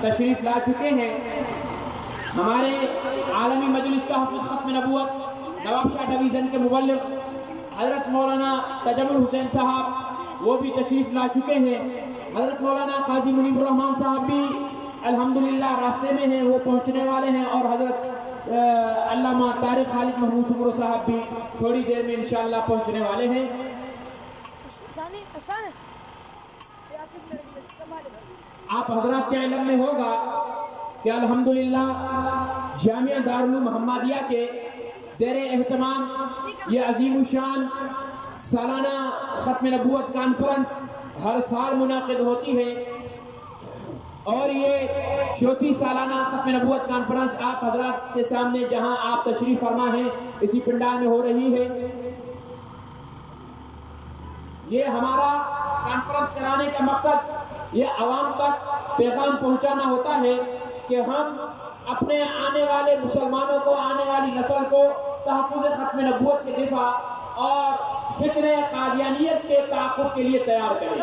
تشریف لا چکے ہیں. ہمارے عالمی مجلس کا حافظ ختم نبوت نواب شاہ ڈویژن کے مبلغ حضرت مولانا تجمل حسین صاحب وہ بھی تشریف لا چکے ہیں. حضرت مولانا قاضی منیب الرحمان صاحب بھی الحمدللہ راستے میں ہیں، وہ پہنچنے والے ہیں. اور حضرت علامہ طارق خالد محمود سمرو صاحب بھی تھوڑی دیر میں انشاءاللہ پہنچنے والے ہیں. آپ حضرات کے علم میں ہوگا کہ الحمدللہ جامعہ دارالعلوم محمدیہ کے زیر اہتمام یہ عظیم الشان سالانہ ختم نبوت کانفرنس ہر سال منعقد ہوتی ہے، اور یہ 34 سالانہ ختم نبوت کانفرنس آپ حضرات کے سامنے جہاں آپ تشریف فرما ہیں اسی پنڈال میں ہو رہی ہے. یہ ہمارا کانفرنس کرانے کا مقصد یہ عوام تک پیغام پہنچانا ہوتا ہے کہ ہم اپنے آنے والے مسلمانوں کو، آنے والی نسل کو تحفظ ختم نبوت کے دفاع اور فتنہ قادیانیت کے تعاقب کے لیے تیار کریں.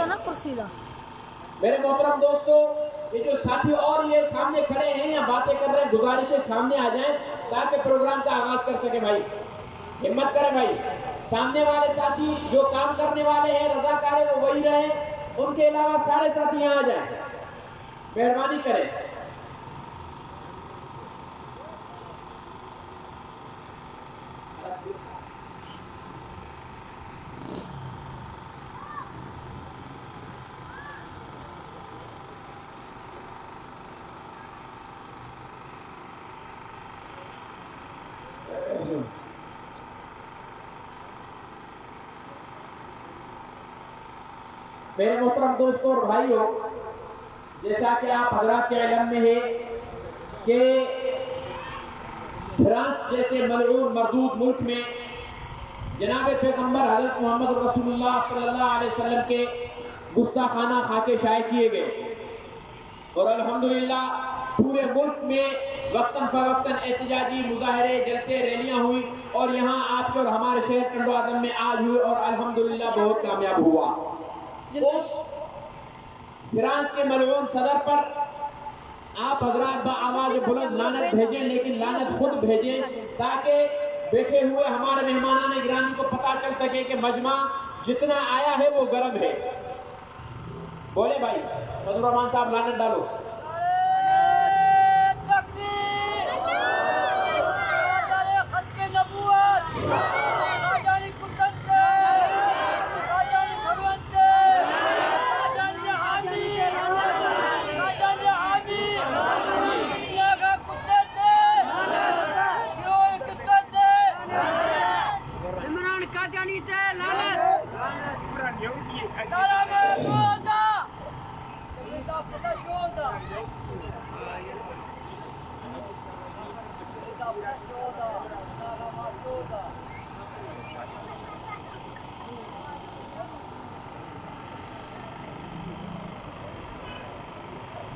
میرے محترم دوستو، یہ جو ساتھی اور یہ سامنے کھڑے ہیں یا باتیں کر رہے ہیں، گزارش ہے سامنے آ جائیں تاکہ پروگرام کا آغاز کر سکے. بھائی ہمت کریں، بھائی سامنے والے ساتھی جو کام کرنے والے ہیں رضاکار وہ وہی رہیں، ان کے علاوہ سارے ساتھی یہاں آ جائیں، مہربانی کریں. میرے محترم دوستوں اور بھائیوں، جیسا کہ آپ حضرات کے علم میں ہے کہ فرانس جیسے ملعون مردود ملک میں جناب پیغمبر حضرت محمد رسول اللہ صلی اللہ علیہ وسلم کے گستاخانہ خاکے شائع کیے گئے، اور الحمدللہ پورے ملک میں وقتاً فوقتاً احتجاجی مظاہرے، جلسے، ریلیاں ہوئی، اور یہاں آپ کے اور ہمارے شہر ٹنڈو آدم میں آج ہوئے اور الحمدللہ بہت کامیاب ہوا. اس فرانس کے ملعون صدر پر آپ حضرات با آواز بلند لعنت بھیجیں، لیکن لعنت خود بھیجیں تاکہ بیٹھے ہوئے ہمارے مہمانان گرامی کو پتا چل سکے کہ مجمع جتنا آیا ہے وہ گرم ہے. بولے بھائی فضل الرحمان صاحب لعنت ڈالو.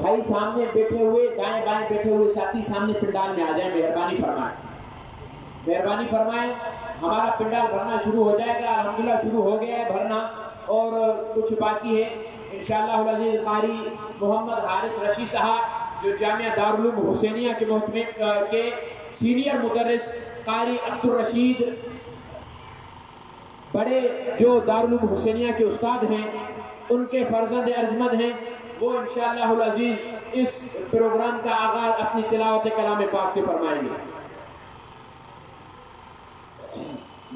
بھائی سامنے بیٹھے ہوئے، دائیں بائیں بیٹھے ہوئے ساتھی سامنے پنڈال میں آ جائیں، مہربانی فرمائیں، مہربانی فرمائیں. ہمارا پنڈال بھرنا شروع ہو جائے گا، الحمدللہ شروع ہو گیا ہے بھرنا، اور کچھ باقی ہے. انشاءاللہ العزیز قاری محمد حارث رشید صاحب جو جامعہ دارالعلوم حسینیہ کے محتمم کے سینئر مدرس، قاری عبدالرشید بڑے جو دارالعلوم حسینیہ کے استاد ہیں، ان کے فرزند ارجمند ہیں، وہ انشاءاللہ العزیز اس پروگرام کا آغاز اپنی تلاوت کلام پاک سے فرمائیں گے.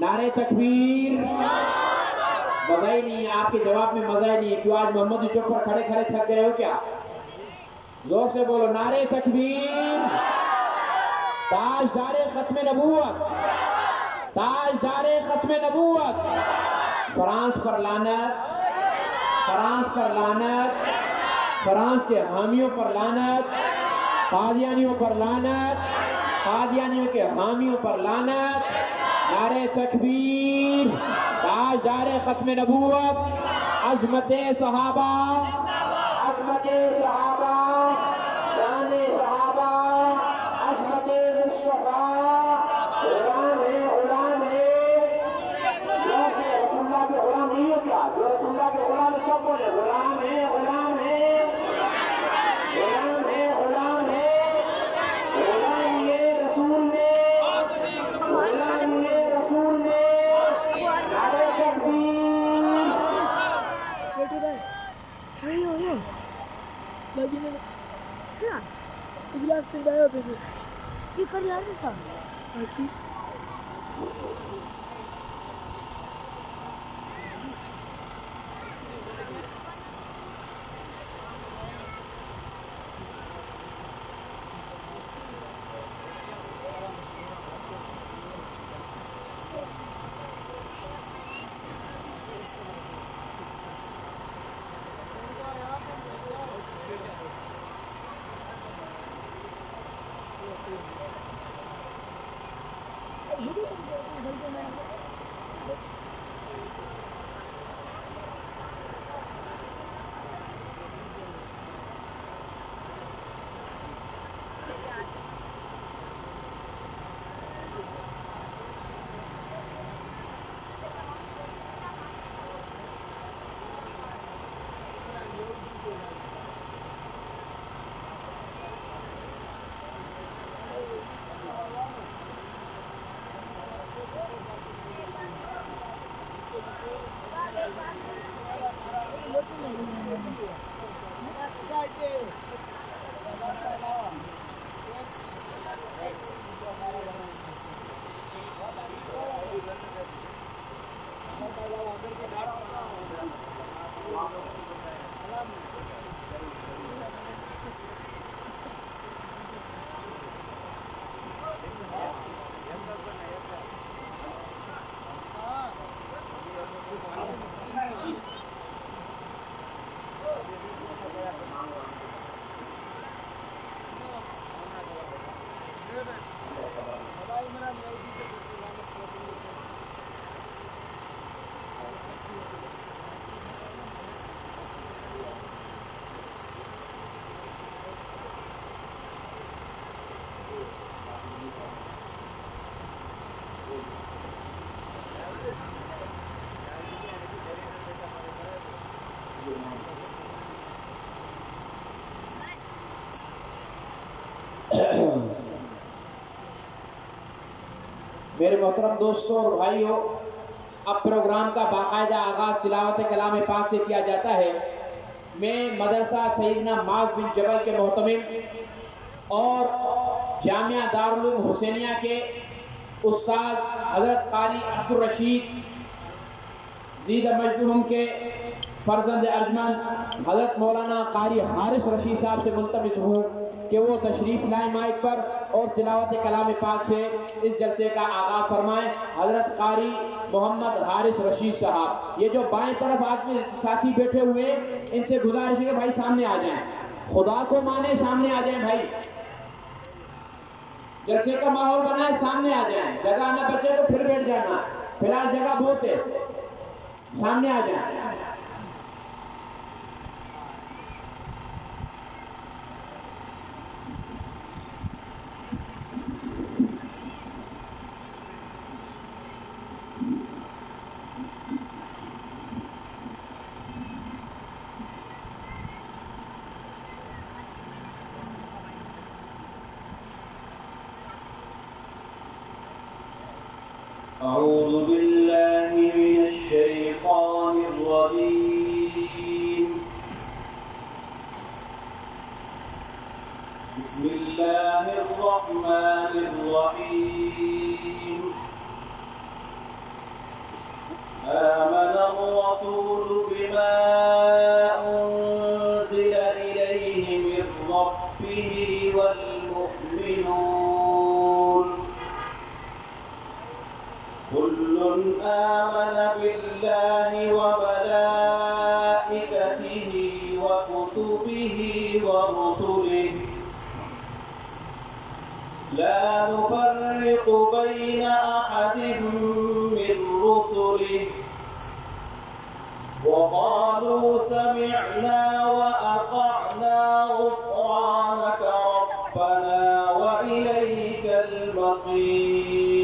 نعرہ تکبیر. مزہ ہی نہیں ہے آپ کے جواب میں، مزہ ہی نہیں ہے. کیوں آج محمد چوک پر کھڑے کھڑے تھک گئے ہو کیا؟ زور سے بولو نعرہ تکبیر. تاجدار ختم نبوت، تاجدار ختم نبوت. فرانس پر لعنت، فرانس پر لعنت، فرانس کے حامیوں پر لعنت، قادیانیوں پر لعنت، قادیانیوں کے حامیوں پر لعنت. نعرہ تکبیر. تاجدار ختم نبوت، عظمت صحابہ، عظمت صحابہ، شان صحابہ، عظمت مصطفیٰ، غلام ہے، غلام ہے. رسول اللہ کے غلام نہیں ہو کیا؟ جو رسول اللہ کے غلام سب بولے غلام ہے، غلام ہے، Ghulam Bagine Saan? ijlas tayo bebe. Di karyari saan? Aki. میرے محترم دوستوں اور بھائیوں، اب پروگرام کا باقاعدہ آغاز تلاوت کلام پاک سے کیا جاتا ہے۔ میں مدرسہ سیدنا معاذ بن جبل کے محتمم اور جامعہ دارالعلوم حسینیہ کے استاد حضرت قاری عبدالرشید زید مجدہم کے فرزند ارجمند حضرت مولانا قاری حارث رشید صاحب سے ملتمس ہوں کہ وہ تشریف لائیں مائک پر اور تلاوت کلام پاک سے اس جلسے کا آغاز فرمائیں۔ حضرت قاری محمد حارث رشید صاحب، یہ جو بائیں طرف آدمی ساتھی بیٹھے ہوئے ان سے گزارش ہے کہ بھائی سامنے آ جائیں، خدا کو مانے سامنے آ جائیں بھائی، جلسے کا ماحول بنائے سامنے آ جائیں، جگہ نہ بچے تو پھر بیٹھ جانا، فی الحال جگہ بہت ہے، سامنے آ جائیں۔ أعوذ بالله من الشيطان الرجيم. بسم الله الرحمن الرحيم. آمن الرسول بما أنزل إليه من ربه والمؤمنون كل آمن بالله وملائكته وكتبه ورسله لا نفرق بين أحد من رسله وقالوا سمعنا وأطعنا غفرانك ربنا وإليك المصير.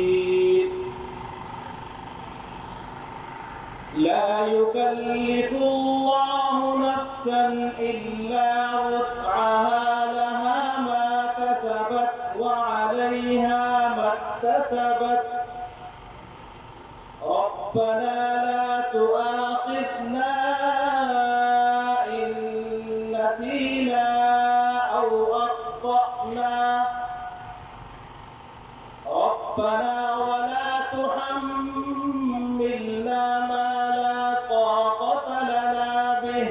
لا يكلف الله نفسا إلا وسعها لها ما كسبت وعليها ما اكتسبت ربنا لا تؤاخذنا إن نسينا أخطأنا ربنا ولا تحملنا ما لا طاقة لنا به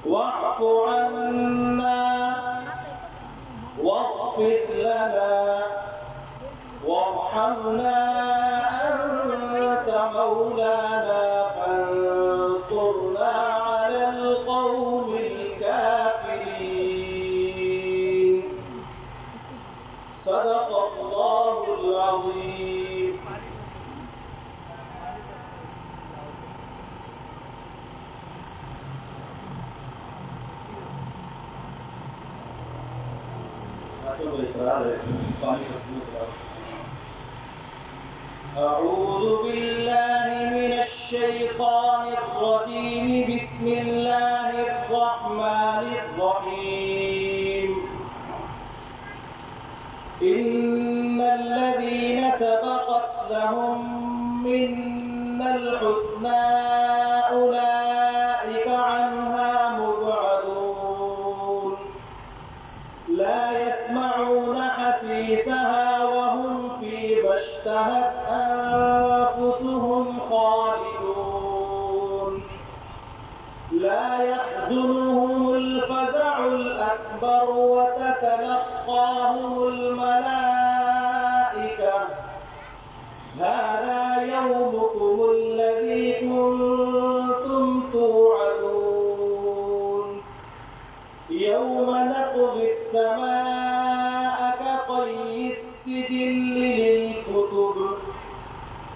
واعف عنا واغفر لنا وارحمنا أنت مولانا فانصرنا على القوم الكافرين صدق الله العظيم. أعوذ بالله من الشيطان الرجيم بسم الله الرحمن الرحيم إن الذين سبقت لهم منا الحسنى أولئك عنها مبعدون لا يسمعون حسيسها وهم فيما اشتهت أنفسهم خالدون لا يحزنهم الفزع الأكبر وتتلقاهم الملائكة هذا يومكم الذي كنتم توعدون يوم نطوي السماء كطي السجل للكتب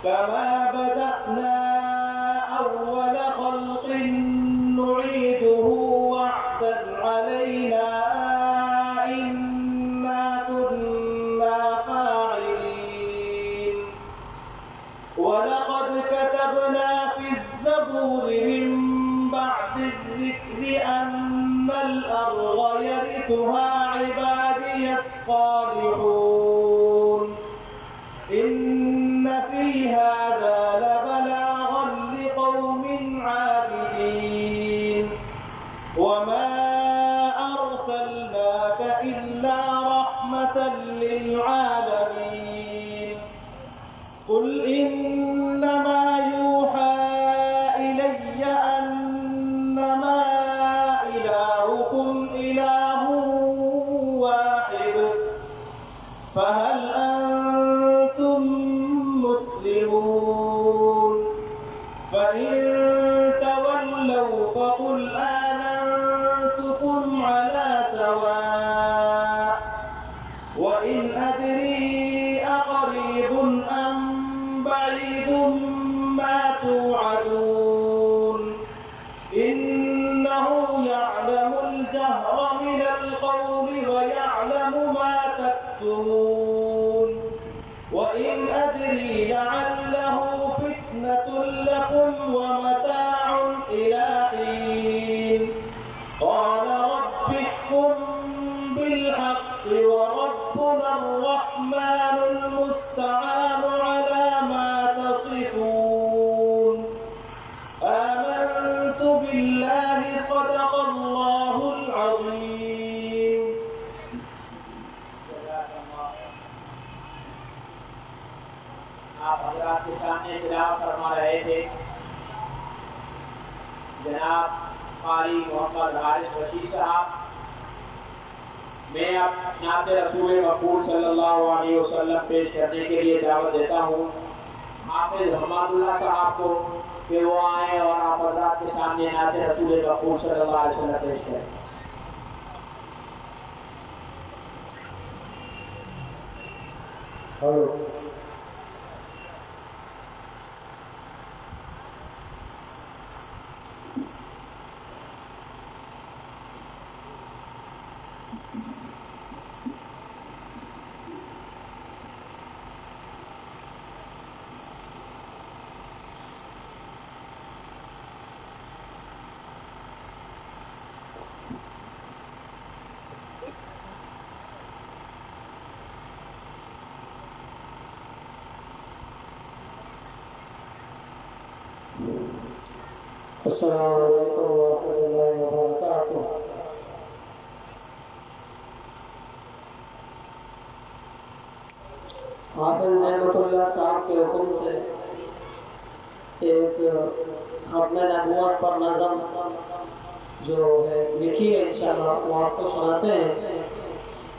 كما بدأنا أول خلق نعيده وعدا علينا إنا كنا فاعلين ولقد كتبنا في الزبور من بعد الذكر أن الأرض يرثها عبادي الصالحون إن في هذا لبلاغا لقوم عابدين وما أرسلناك إلا رحمة للعالمين قل إنما يوحى إلي أنما إلهكم إله واحد فهل أنتم مسلمون فإن تولوا فقل آذنتكم على سواء وإن أدري أقريب أم بعيد ما توعدون إنه يعلم الجهر من القول ويعلم ما تكتمون وإن أدري لعله فتنة لكم ومتاع إلى حين قال رب احكم بالحق وربنا الرحمن المستعان على ما تصفون آمنت بالله صدق الله العظيم. آپ حضرات کے سامنے تلاوت فرما رہے تھے جناب قاری محمد حارث رشید صاحب. میں اب نعت رسول مقبول صلی اللہ علیہ وسلم پیش کرنے کے لیے دعوت دیتا ہوں حافظ حماد اللہ صاحب کو کہ وہ آئیں اور آپ حضرات کے سامنے نعت رسول مقبول صلی اللہ علیہ وسلم پیش کریں. السلام علیکم ورحمۃ اللہ وبرکاتہ. حافظ نعمت اللہ صاحب کے حکم سے ایک ختم نبوت پر نظم جو ہے لکھی ہے انشاءاللہ وہ آپ کو سناتے ہیں.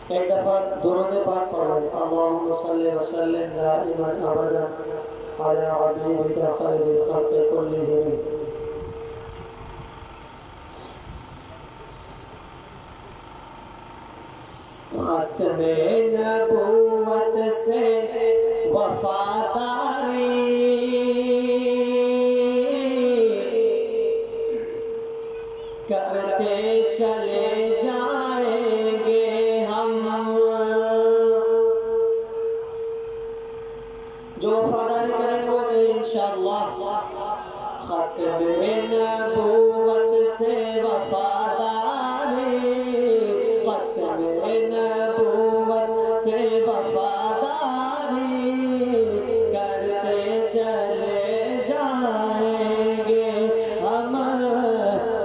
ایک دفعہ درود پاک پڑھیں. اللہم صلی وسلم دائما ابدا علی حبیبک خیر الخلق کلہم. ختم نبوت سے وفاداری کرتے چلے جائیں گے ہم. جو وفاداری کریں گے انشاءاللہ. ختم نبوت سے وفاداری ختم نبوت سے وفاداری کرتے چلے جائیں گے ہم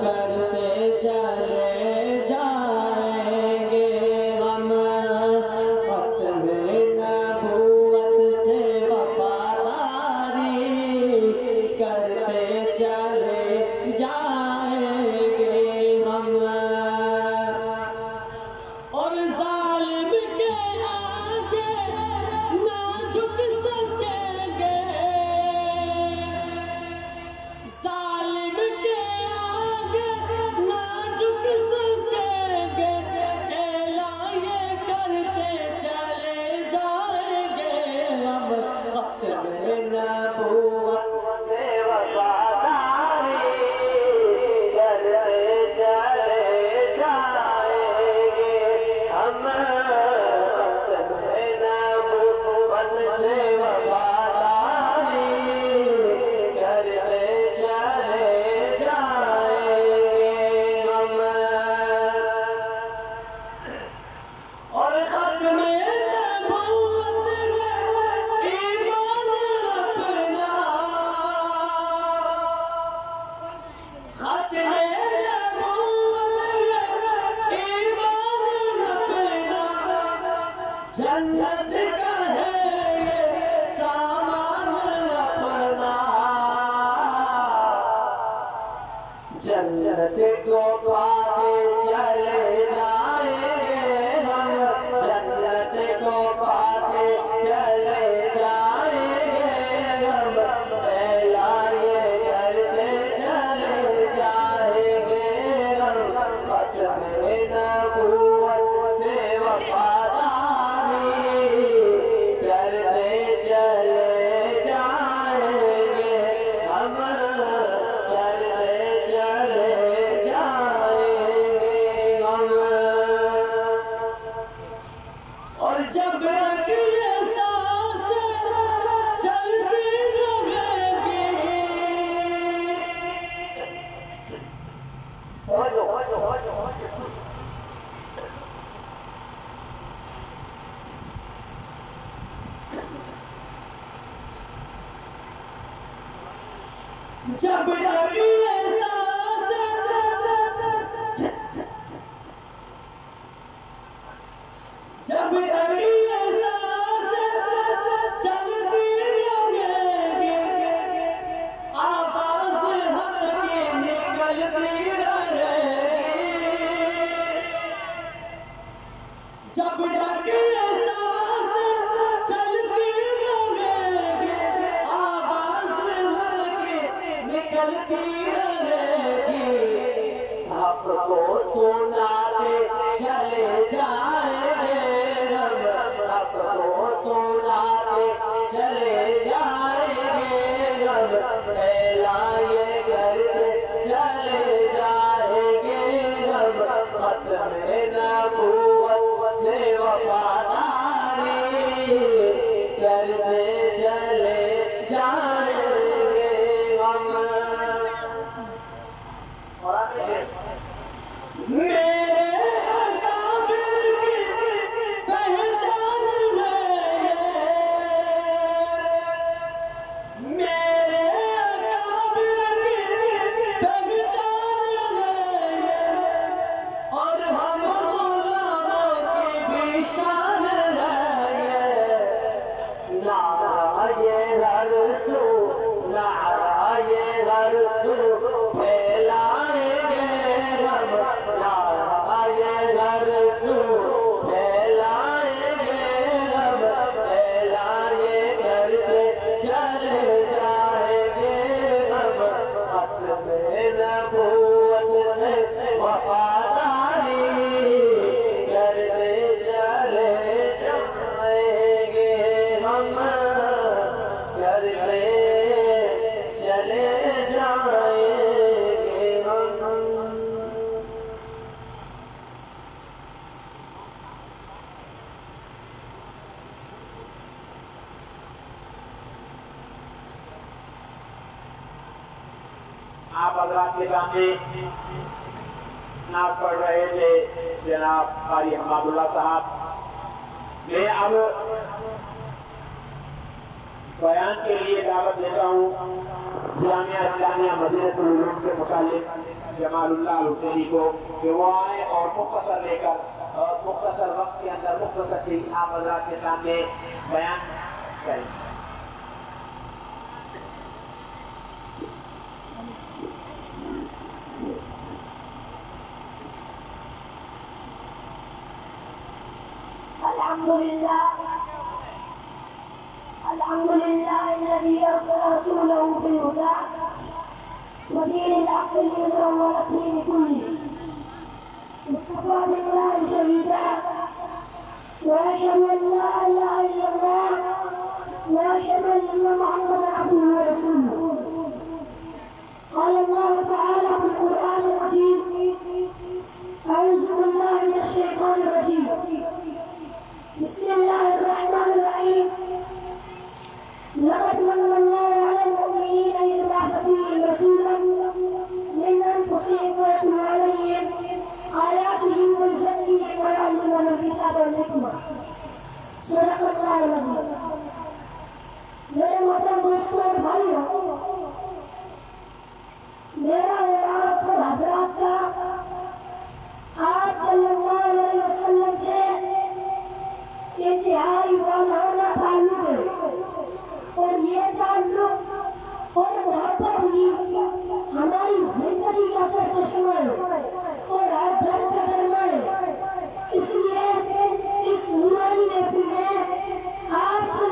کرتے چلے جائیں گے ہم. ختم نبوت سے وفاداری کرتے چلے جائیں گے ہم. اور ظالم کے آگے نہ جھک سکیں گے. ظالم کے آگے نہ جھک سکیں گے. اعلان یہ کرتے چلے جائیں گے ہم. ختم نبوت سے وفاداری کرتے چلے جائیں گے ہم. ختم نبوت سے وفاداری کرتے چلے جائیں گے ہم. اور ختم نبوت میں ایمان اپنا ختم نبوت میں ایمان اپنا جنت کا ہے یہ سامان اپنا. جنت کو پاتے چلے جائیں گے ہم. جنت کو پاتے چلے جائیں گے ہم. اعلان یہ کرتے چلے جائیں گے ہم. ختم نبوت سے وفاداری کرتے چلے جائیں گے ہم. کرتے چلے جائیں گے ہم. اور جب تک یہ سانسیں چلتی رہیں گی جب تک یہ سانسیں جب تک یہ سانسیں چلتی رہیں گی آواز حق کی نکلتی رہے گی. جب تک یہ سانسیں چلتی رہیں گی آواز حق کی نکلتی رہے گی. آپ کو سناتے چلے جائیں گے ہم. آپ کو سناتے چلے جائیں گے ہم. اعلان یہ کرتے چلے جائیں گے ہم. ختم نبوت سے وفاداری کرتے چلے جائیں گے ہم. میرے اکابر کی پہچان ہے آپ حضرات کے سامنے نعت پڑھ رہے تھے جناب قاری حماد اللہ صاحب. میں اب بیان کے لیے دعوت دیتا ہوں جامعہ اسلامیہ مدینہ العلوم کے متعلق جمال اللہ الحسینی کو کہ وہ آئے اور مختصر لے کر اور مختصر وقت کے اندر مختصر چیز آپ حضرات کے سامنے بیان کریں. الحمد لله الذي أرسل رسوله بالهدى ودين الحق ليظهره على الدين كله وكفى بالله شهيدا وأشهد أن لا إله إلا الله وأشهد أن محمدا عبده ورسوله. قال الله تعالى في القرآن المجيد أعوذ بالله من الشيطان الرجيم بسم الله الرحمن الرحيم. لقد من الله على المؤمنين إذ بعث فيهم رسولا من أنفسهم فيتلو عليهم آياته ويزكيهم ويعلمهم الكتاب والحكمة. صدق الله العظيم. میرے محترم دوستوں اور بھائیوں، میرا اور آپ سب حضرات کا آپ صلی اللہ علیہ وسلم سے انتہائی والہانہ تعلق ہے، اور یہ تعلق اور محبت ہی ہماری زندگی کا سرچشمہ ہے اور ہر در کا درمہ ہے. اس لیے اس نورانی محفل میں آپ سے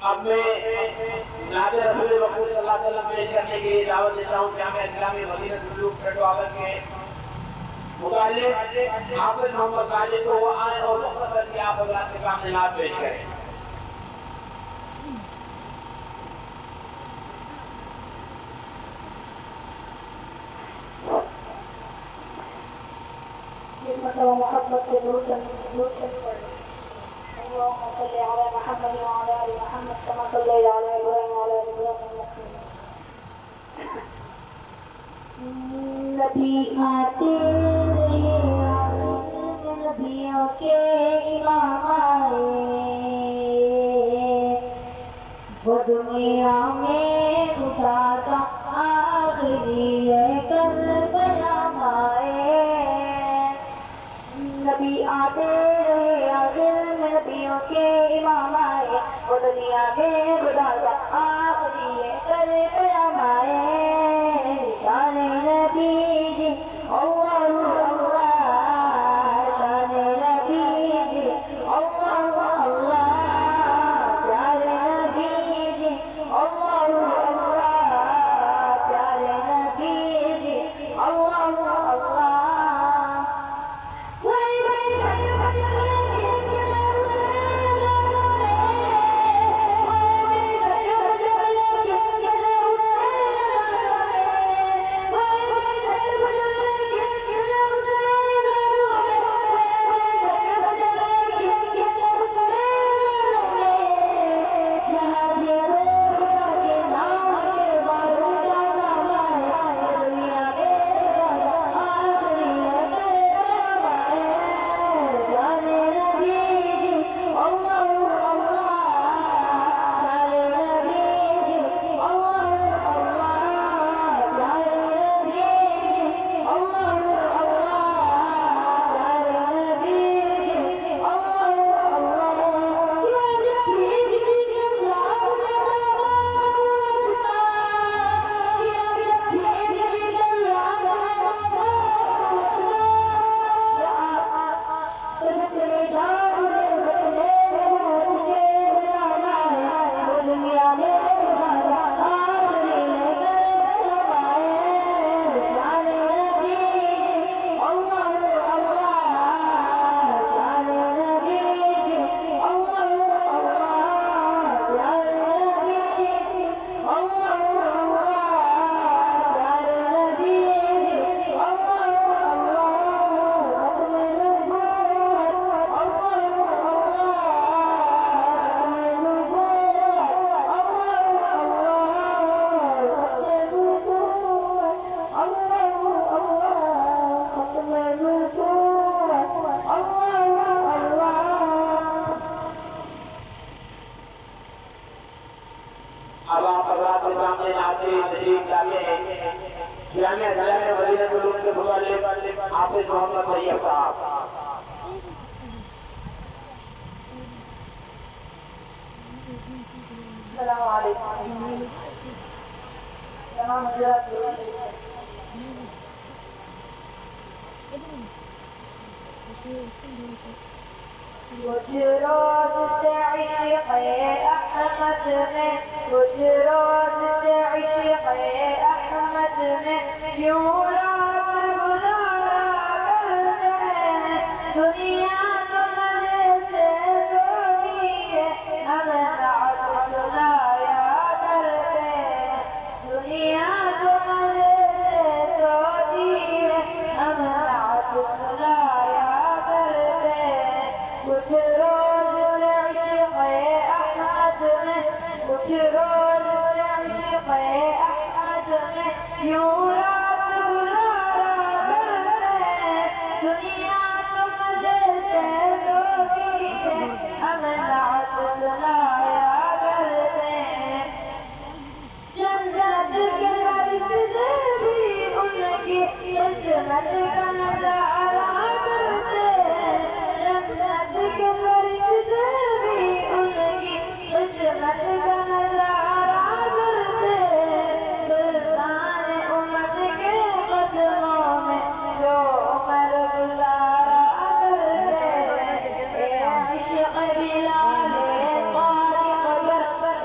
اب میں نعت رسول مقبول صلی اللہ علیہ وسلم پیش کرنے کی دعوت دیتا ہوں جامعہ اسلامی مدینہ العلوم پٹوالہ کے متعلق حافظ محمد صالح کو وہ آئیں اور مختصر کی آپ حضرات کے سامنے نعت پیش کریں. محمد کے درود اللهم صل على محمد وعلى ال محمد كما صليت على ابراهيم وعلى ال ابراهيم نبی آتے رہے آخر نبیوں کے امام آئے وہ دنیا میں خدا کا آخری کر پیام آئے. نبی آتے رہے آخر نبیوں کے امام آئے وہ دنیا میں خدا کا آخری کر پیام آئے. شان نبی جی اللہ اللہ شان نبی جی اللہ اللہ پیارے نبی جی اللہ اللہ پیارے نبی جی اللہ اللہ. اب آپ حضرات کے سامنے ناظرین تشریف لاتے ہیں جامعہ اسلامیہ مدینہ العلوم کے متعلق حافظ محمد طیب صاحب. السلام علیکم. تمام حضرات کچھ روز سے عشق احمد میں کچھ روز سے عشق احمد میں یوں رات گزارا کرتے ہیں. دنیا تو مزے سے سوتی ہے ہم نعت سنایا کرتے ہیں. دنیا تو مزے سے سوتی ہے ہم نعت سنایا کرتے ہیں. کچھ روز سے عشق احمد میں کچھ روز سے عشق احمد میں یوں رات گزارا کرتے ہیں. دنیا تو مزے سے سوتی ہے ہم نعت سنایا کرتے ہیں. جنت کے قریب سے بھی ان کی قسمت کا نظارہ کرتے ہیں. جنت کے قریب سے بھی ان کی قسمت کا نظارہ کرتے ہیں. سلطان امت کے قدموں میں جو عمر گزارا کرتے ہیں. اے عشق بلال طارق پر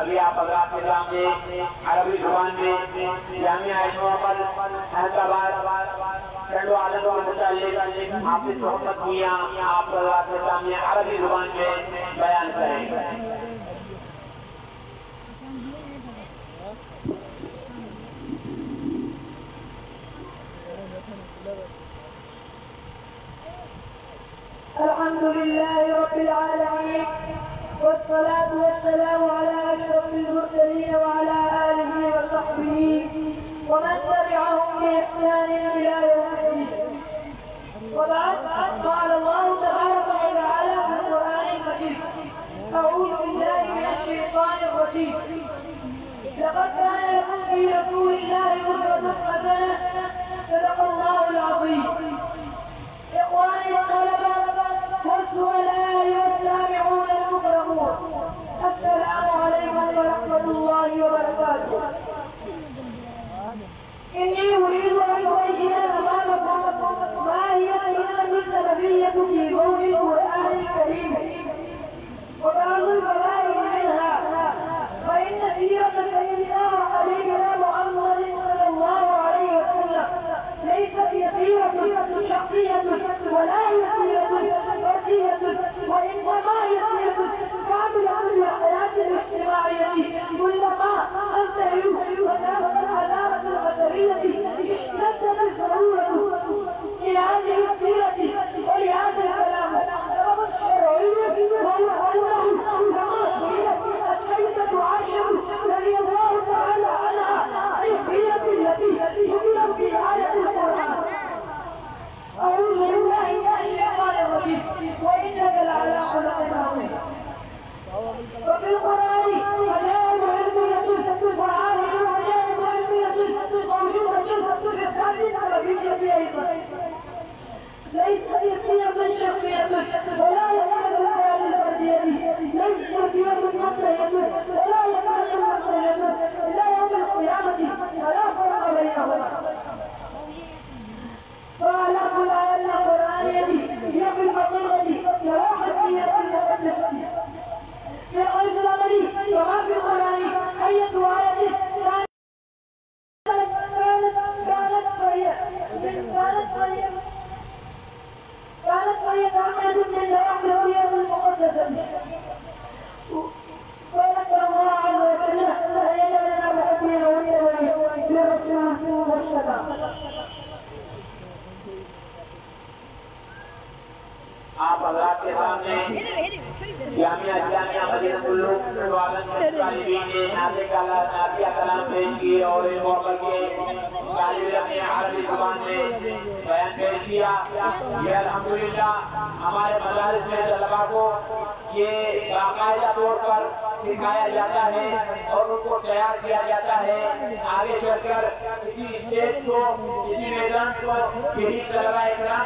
ابھی آپ حضرات کے سامنے عربی زبان میں جامعہ نوابل حیدرآباد چندو عالم کے متعلق حافظ محمد میاں آپ حضرات کے سامنے عربی زبان میں بیان کریں گے۔ الحمد لله رب العالمين والصلاة والسلام على أشرف المرسلين وعلى آله وصحبه ومن تبعهم بإحسان إلى يوم الدين. وبعد قال الله تبارك وتعالى في القرآن المجيد: أعوذ بالله من الشيطان الرجيم. لقد كان لكم في رسول الله أسوة حسنة. صدق الله العظيم. إخواني الطلبة والزملاء والسامعون المكرمون، السلام عليكم ورحمة الله وبركاته. إني أريد أن أبين أمامكم ما هي السنة السلفية في ضوء القرآن الكريم وبعض الفوائد منها. فإن سيرة سيدنا وحبيبنا محمد صلى الله عليه وسلم ليست يسيرة شخصية ولا يسيرة فردية، وإنما يسيرة كاملة للحياة الاجتماعية. كلما تزدهر وتزدهر العدالة البشرية اشتدت الضرورة إلى هذه السيرة ولهذا الكلام. السبب الشرعي وهو أنه كما سئلت السيدة عائشة رضي الله تعالى عنها عن السيرة التي ذكرت في آية القرآن: أعوذ بالله من الشيطان الرجيم وإنك لعلى خلق عظيم. وفي القرآن عجائب علمية وهذه العجائب العلمية موجودة في الرسالة السلفية أيضا. ليست يسيرة شخصية ولا يكاد الخيال الفردية، ليست يسيرة منتهية ولا يكاد منتهية إلى يوم القيامة، فلا فرق بينهما. فأعلم الآية القرآنية هي في الحقيقة جواب السيرة المقدسة في غير العمل كما في القرآن. أية آية كانت وهي تعمد من جواب السيرة المقدسة. وذكر الله عز وجل فهي لنا محبين والتوبة لرسول والسلام. آپ حضرات کے سامنے جامعہ مدینہ العلوم طالبین نے نافیہ کلام پیش کیے اور اس موقع کے طالب علم نے عربی زبان میں بیان پیش کیا. یہ الحمدللہ ہمارے مدارس میں طلباء کو یہ باقاعدہ طور پر سکھایا جاتا ہے اور ان کو تیار کیا جاتا ہے آگے چل کر اسی اسٹیج کو اسی میدان کو یہی طلباء اکرام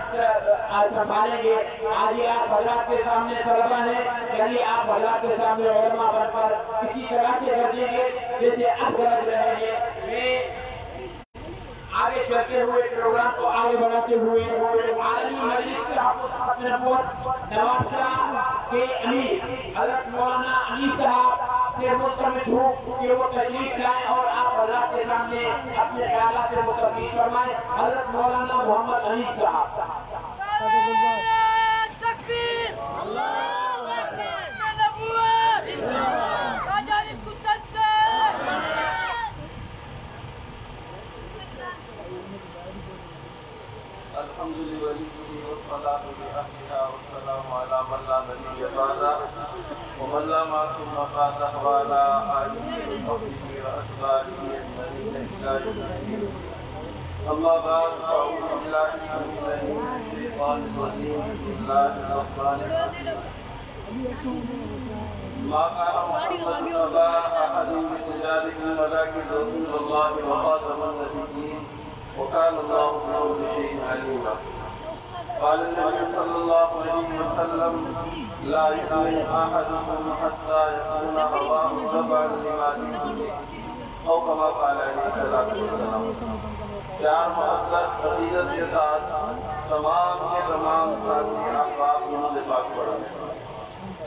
سنبھالیں گے. آج یہ آپ حضرات کے سامنے طلباء ہیں، یعنی آپ حضرات کے سامنے علماء بن کر اسی طرح سے کر دیں گے جیسے اب گرج رہے ہیں. میں آگے چلتے ہوئے پروگرام کو آگے بڑھاتے ہوئے عالمی مجلس کے حافظ نبوت نواز شاہ کے امیر حضرت مولانا انیس صاحب سے ملتمس ہوں کہ وہ تشریف لائیں اور آپ حضرات کے سامنے اپنے خیالات سے متفق فرمائیں. حضرت مولانا محمد انیس صاحب. تکبیر، اللہ اکبر، نبوت، راجہ قدس. الحمد لله والصلاة بأهلها والسلام على من لا نبي بعده ومن لا معصوم بعده وعلى آله وصحبه وأتباعه أجمعين إلى يوم الدين. أما بعد فأعوذ بالله من الشيطان الرجيم. بسم الله الرحمن الرحيم. ما كان محمد أبا أحد من رجالكم ولكن رسول الله وخاتم النبيين وكان الله بكل شيء عليما. قال النبي صلى الله عليه وسلم: لا يؤمن أحدكم حتى يكون هواه تبعا لما جئت أو كما قال عليه الصلاة والسلام. پیار محبت عقیدت کے ساتھ تمام کے تمام ساتھی احباب محمد پاک پڑھا.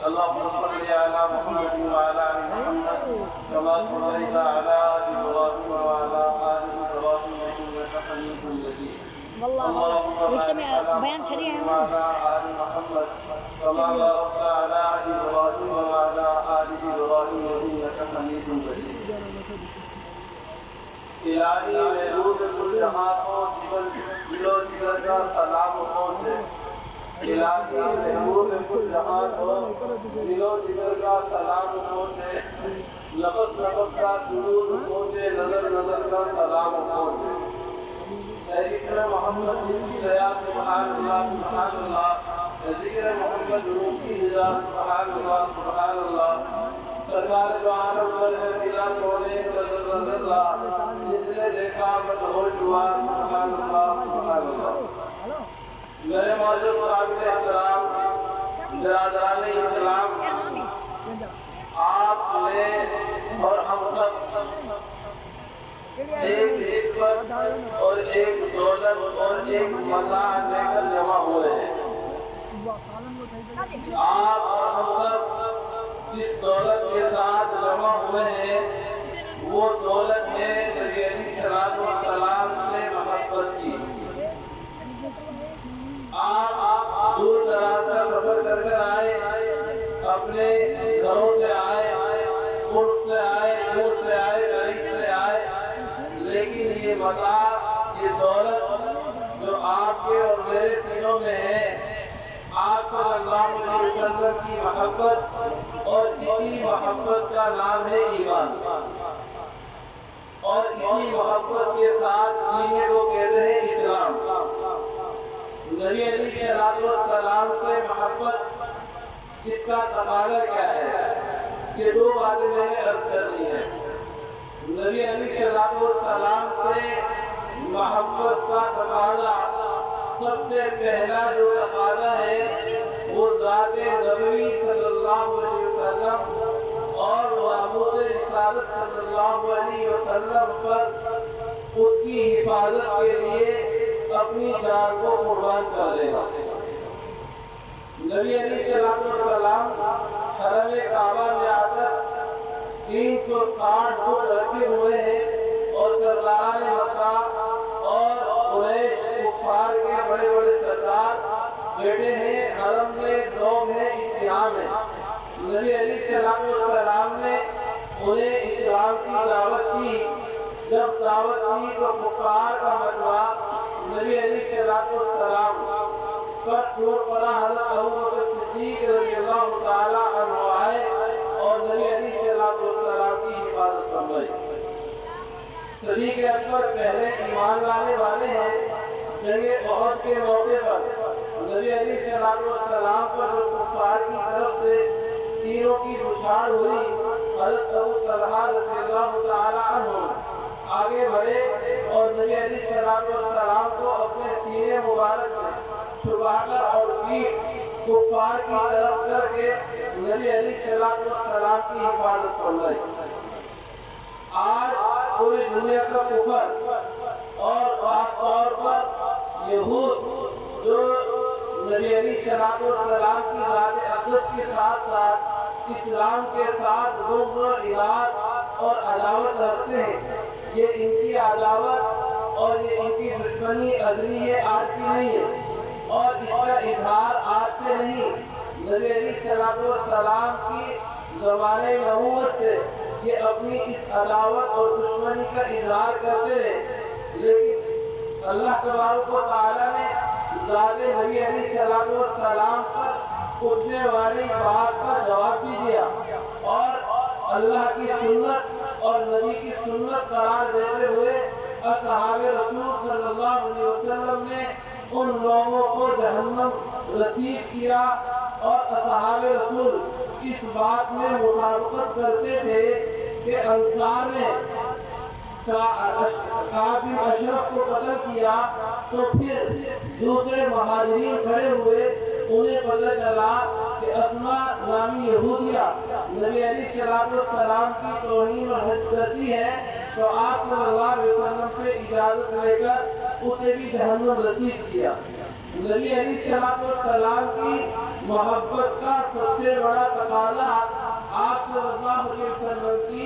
اللهم صل على محمد وعلى آل محمد كما صليت على إبراهيم وعلى آل إبراهيم إنك حميد مجيد اللهم بارك على محمد وعلى آل محمد كما باركت على إبراهيم وعلى آل إبراهيم إنك حميد مجيد الہی محبوب کل جہاں کو دل و جگر کا سلام پہنچے الہی محبوب کل جہاں کو دل و جگر کا سلام پہنچے لفظ لفظ کا درود پہنچے نظر نظر کا سلام پہنچے ذکر محمد جن کی دیا سبحان اللہ سبحان اللہ ذکر محمد روح کی ہدایت سبحان اللہ سبحان اللہ سرکار جو عالم پر ہے بلا سونے نظر اللہ جس نے دیکھا مدہوش ہوا سبحان اللہ سبحان اللہ میرے موجود قابل احترام برادران اسلام آپ نے اور ہم سب ایک نسبت اور ایک دولت اور ایک مزاح لے کر جمع ہوئے ہیں آپ اور ہم سب جس دولت کے ساتھ جمع ہوئے ہیں وہ دولت ہے نبی علیہ السلام سے محبت کی آپ دور دراز کا سفر کر کر آئے اپنے گھروں سے آئے خود سے آئے دور سے آئے غریب سے آئے لیکن یہ متاع یہ دولت جو آپ کے اور میرے سینوں میں ہے آپ صلی اللہ علیہ وسلم کی محبت اور اسی محبت کا نام ہے ایمان اور اسی محبت کے ساتھ جینے کو کہتے ہیں اسلام نبی علیہ السلام سے محبت اس کا تقاضا کیا ہے یہ دو باتیں میں نے عرض کرنی ہے نبی علیہ السلام سے محبت کا تقاضا سب سے پہلا جو تقاضا ہے وہ ذات نبوی صلی اللہ علیہ وسلم اور ناموس رسالت صلی اللہ علیہ وسلم پر اس کی حفاظت کے لیے اپنی جان کو قربان کر دے گا نبی علیہ السلام حرم کعبہ میں آ کر 360 فٹ رکھے ہوئے ہیں اور سرداران مکہ اور قریش کفار کے بڑے بڑے سردار بیٹے ہیں حرم میں لوگ ہیں اتحام ہیں نبی علیہ السلام نے انہیں اسلام کی دعوت کی جب دعوت کی تو کفار کا مجمع نبی علیہ السلام پر ٹوٹ پڑا حضرت ابوبکر صدیق رضی اللہ تعالی عنہ آئے اور نبی علیہ السلام کی حفاظت فرمائی صدیق اکبر پہلے ایمان لانے والے ہیں جنگ احد کے موقع پر نبی علیہ السلام پر جو کفار کی طرف سے تیروں کی بچھاڑ ہوئی حضرت ابو طلحہ رضی اللہ تعالی عنہ آگے بڑھے اور نبی علیہ السلام کو اپنے سینے مبارک میں چھپا کر اور پیٹ کفار کی طرف کر کے نبی علیہ السلام کی حفاظت فرمائی آج پوری دنیا کا کفر اور خاص طور پر یہود جو نبی علیہ السلام کی ذات اقدس کے ساتھ ساتھ اسلام کے ساتھ بغض و عناد اور عداوت رکھتے ہیں یہ ان کی عداوت اور یہ ان کی دشمنی ازلی ہے آج کی نہیں ہے اور اس کا اظہار آج سے نہیں نبی علیہ السلام کی زمانۂ نبوت سے یہ اپنی اس عداوت اور دشمنی کا اظہار کرتے ہیں لیکن اللہ تبارک و تعالی نے ذات نبی علیہ السلام پر اٹھنے والی بات کا جواب بھی دیا اور اللہ کی سنت اور نبی کی سنت قرار دیتے ہوئے اصحاب رسول صلی اللہ علیہ وسلم نے ان لوگوں کو جہنم رسید کیا اور اصحاب رسول اس بات میں مطابقت کرتے تھے کہ انصار نے کعب بن اشرف کو قتل کیا تو پھر دوسرے مہاجرین کھڑے ہوئے انہیں پتہ چلا کہ اسما نامی یہودیہ نبی علیہ السلام کی توہین اور حد کرتی ہے تو آپ صلی اللہ علیہ وسلم سے اجازت لے کر اسے بھی جہنم رسید کیا نبی علیہ السلام کی محبت کا سب سے بڑا تقاضا آپ صلی اللہ علیہ وسلم کی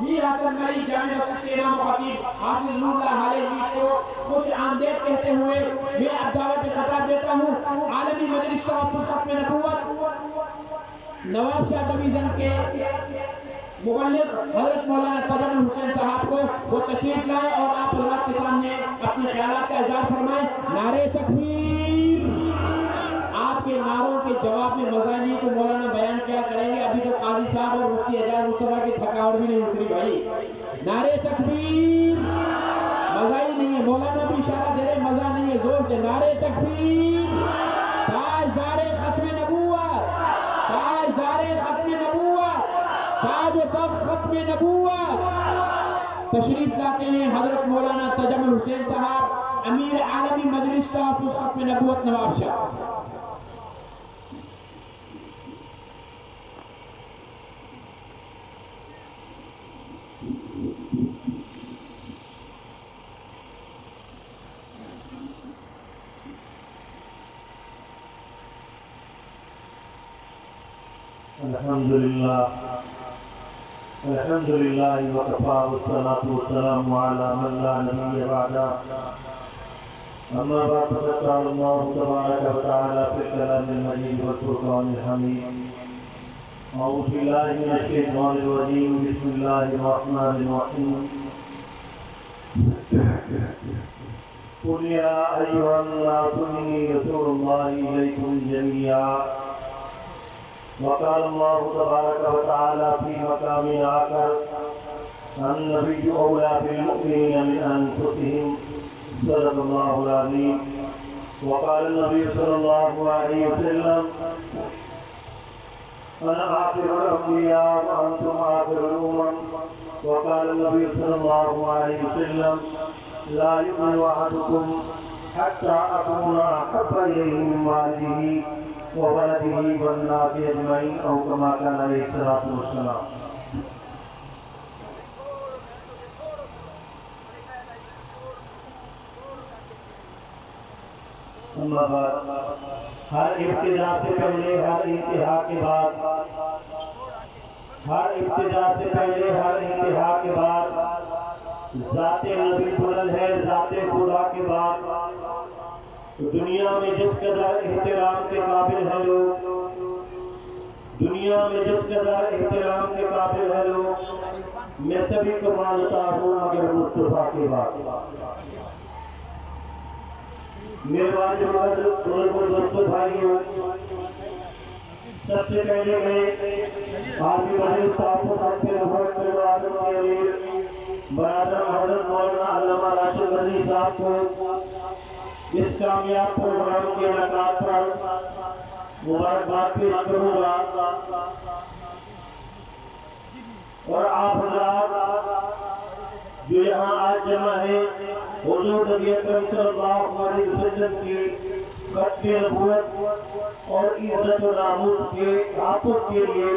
میر حسن مری جامع مسجد کے امام خطیب حافظ نوراللہ حلیمی کو خوش آمدید کہتے ہوئے میں اب دعوت خطاب دیتا ہوں عالمی مجلس تحفظ ختم نبوت نواب شاہ ڈویژن کے مبلغ حضرت مولانا تجمل حسین صاحب کو وہ تشریف لائے اور آپ حضرات کے سامنے اپنے خیالات کا اظہار فرمائیں. نعرہ تکبیر. آپ کے نعروں کے جواب میں مزاحی تو مولانا بیان کیا کریں گے. ابھی تو قاضی صاحب اور مفتی اعجاز مصطفیٰ کی تھکاوٹ بھی نہیں اتری بھائی. نعرہ تکبیر. مزاحی نہیں ہے, مولانا بھی اشارہ دے رہے, مزہ نہیں ہے, زور سے نعرہ تکبیر. تاجدار ختم نبوت, تاجدار ختم نبوت, تاج و تخت ختم نبوت. تشریف لاتے ہیں حضرت مولانا تجمل حسین صاحب امیر عالمی مجلس تحفظ ختم نبوت نواب شاہ. الحمدللہ وکفا والصلاة والسلام علی من لا نبی بعدہ. اما بعد فقد قال اللہ تبارک وتعالی فی الکلام المجید والفرقان الحمید. اعوذ باللہ من الشیطان الرجیم. بسم اللہ الرحمن الرحیم. قل یا ایھا الناس انی رسول اللہ الیکم جمیعا. وقال الله تبارك وتعالى في مقام آخر النبي أولى بالمؤمنين من أنفسهم. صدق الله العظيم. وقال النبي صلى الله عليه وسلم أنا آخر الأنبياء وأنتم آخر الأمم. وقال النبي صلى الله عليه وسلم لا يؤمن أحدكم حتى أكون أحب إليه من والده وولده والناس اجمعین او کما کان علیہ الصلوۃ والسلام. اما بعد ہر ابتدا سے پہلے ہر انتہا کے بعد ہر ابتدا سے پہلے ہر انتہا کے بعد ذات نبی بلند ہے. ذات خدا کے بعد دنیا میں جس قدر احترام کے قابل ہیں لوگ دنیا میں جس قدر احترام کے قابل ہیں لوگ میں سبھی کو مانتا ہوں مگر مصطفیٰ کے بعد. میرے والد بزرگوں دوستوں بھائیوں, سب سے پہلے میں عالمی مجلس صاحب کو کے امیر برادر حضرت مولانا علامہ راشد مدنی صاحب کو اس کامیاب پروگرام کے انعقاد پر مبارکباد پیش کروں گا. اور آپ حضرات جو یہاں آج جمع ہیں حضور نبی اکرم صلی اللہ علیہ وسلم کی ختم نبوت اور عزت و ناموس کے تحفظ کے لیے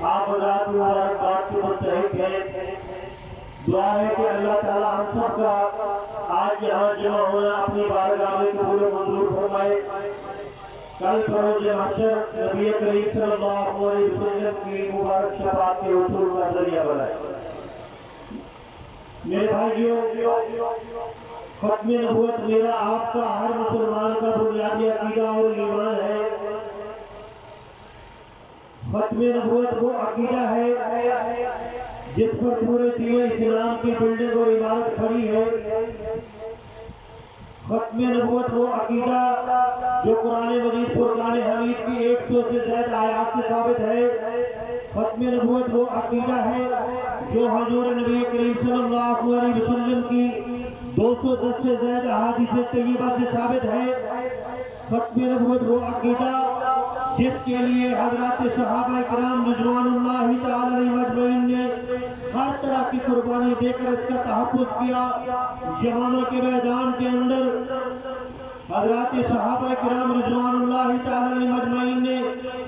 آپ حضرات مبارکباد کے مستحق ہیں. دعا ہے کہ اللہ تعالی ہم سب کا آج یہاں جمع ہونا اپنی بارگاہ میں قبول و منظور فرمائے. کل بروز محشر نبی کریم صلی اللہ علیہ وسلم کی مبارک شفاعت کے حصول کا ذریعہ بنائے. میرے بھائیوں, ختم نبوت میرا آپ کا ہر مسلمان کا بنیادی عقیدہ اور ایمان ہے. ختم نبوت وہ عقیدہ ہے جس پر پورے دین اسلام کی بلڈنگ اور عمارت کھڑی ہے. ختم نبوت وہ عقیدہ جو قرآن مجید فرقان حمید کی 100 سے زیادہ آیات سے ثابت ہے. ختم نبوت وہ عقیدہ ہے جو حضور نبی کریم صلی اللہ علیہ وسلم کی 210 سے زیادہ احادیث طیبہ سے ثابت ہے. ختم نبوت وہ عقیدہ جس کے لیے حضرات صحابہ کرام رضوان اللہ تعالی علیہ اجمعین نے ہر طرح کی قربانی دے کر اس کا تحفظ کیا. یمامہ کے میدان کے اندر حضرات صحابہ کرام رضوان اللہ تعالی علیہ اجمعین نے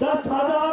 10,000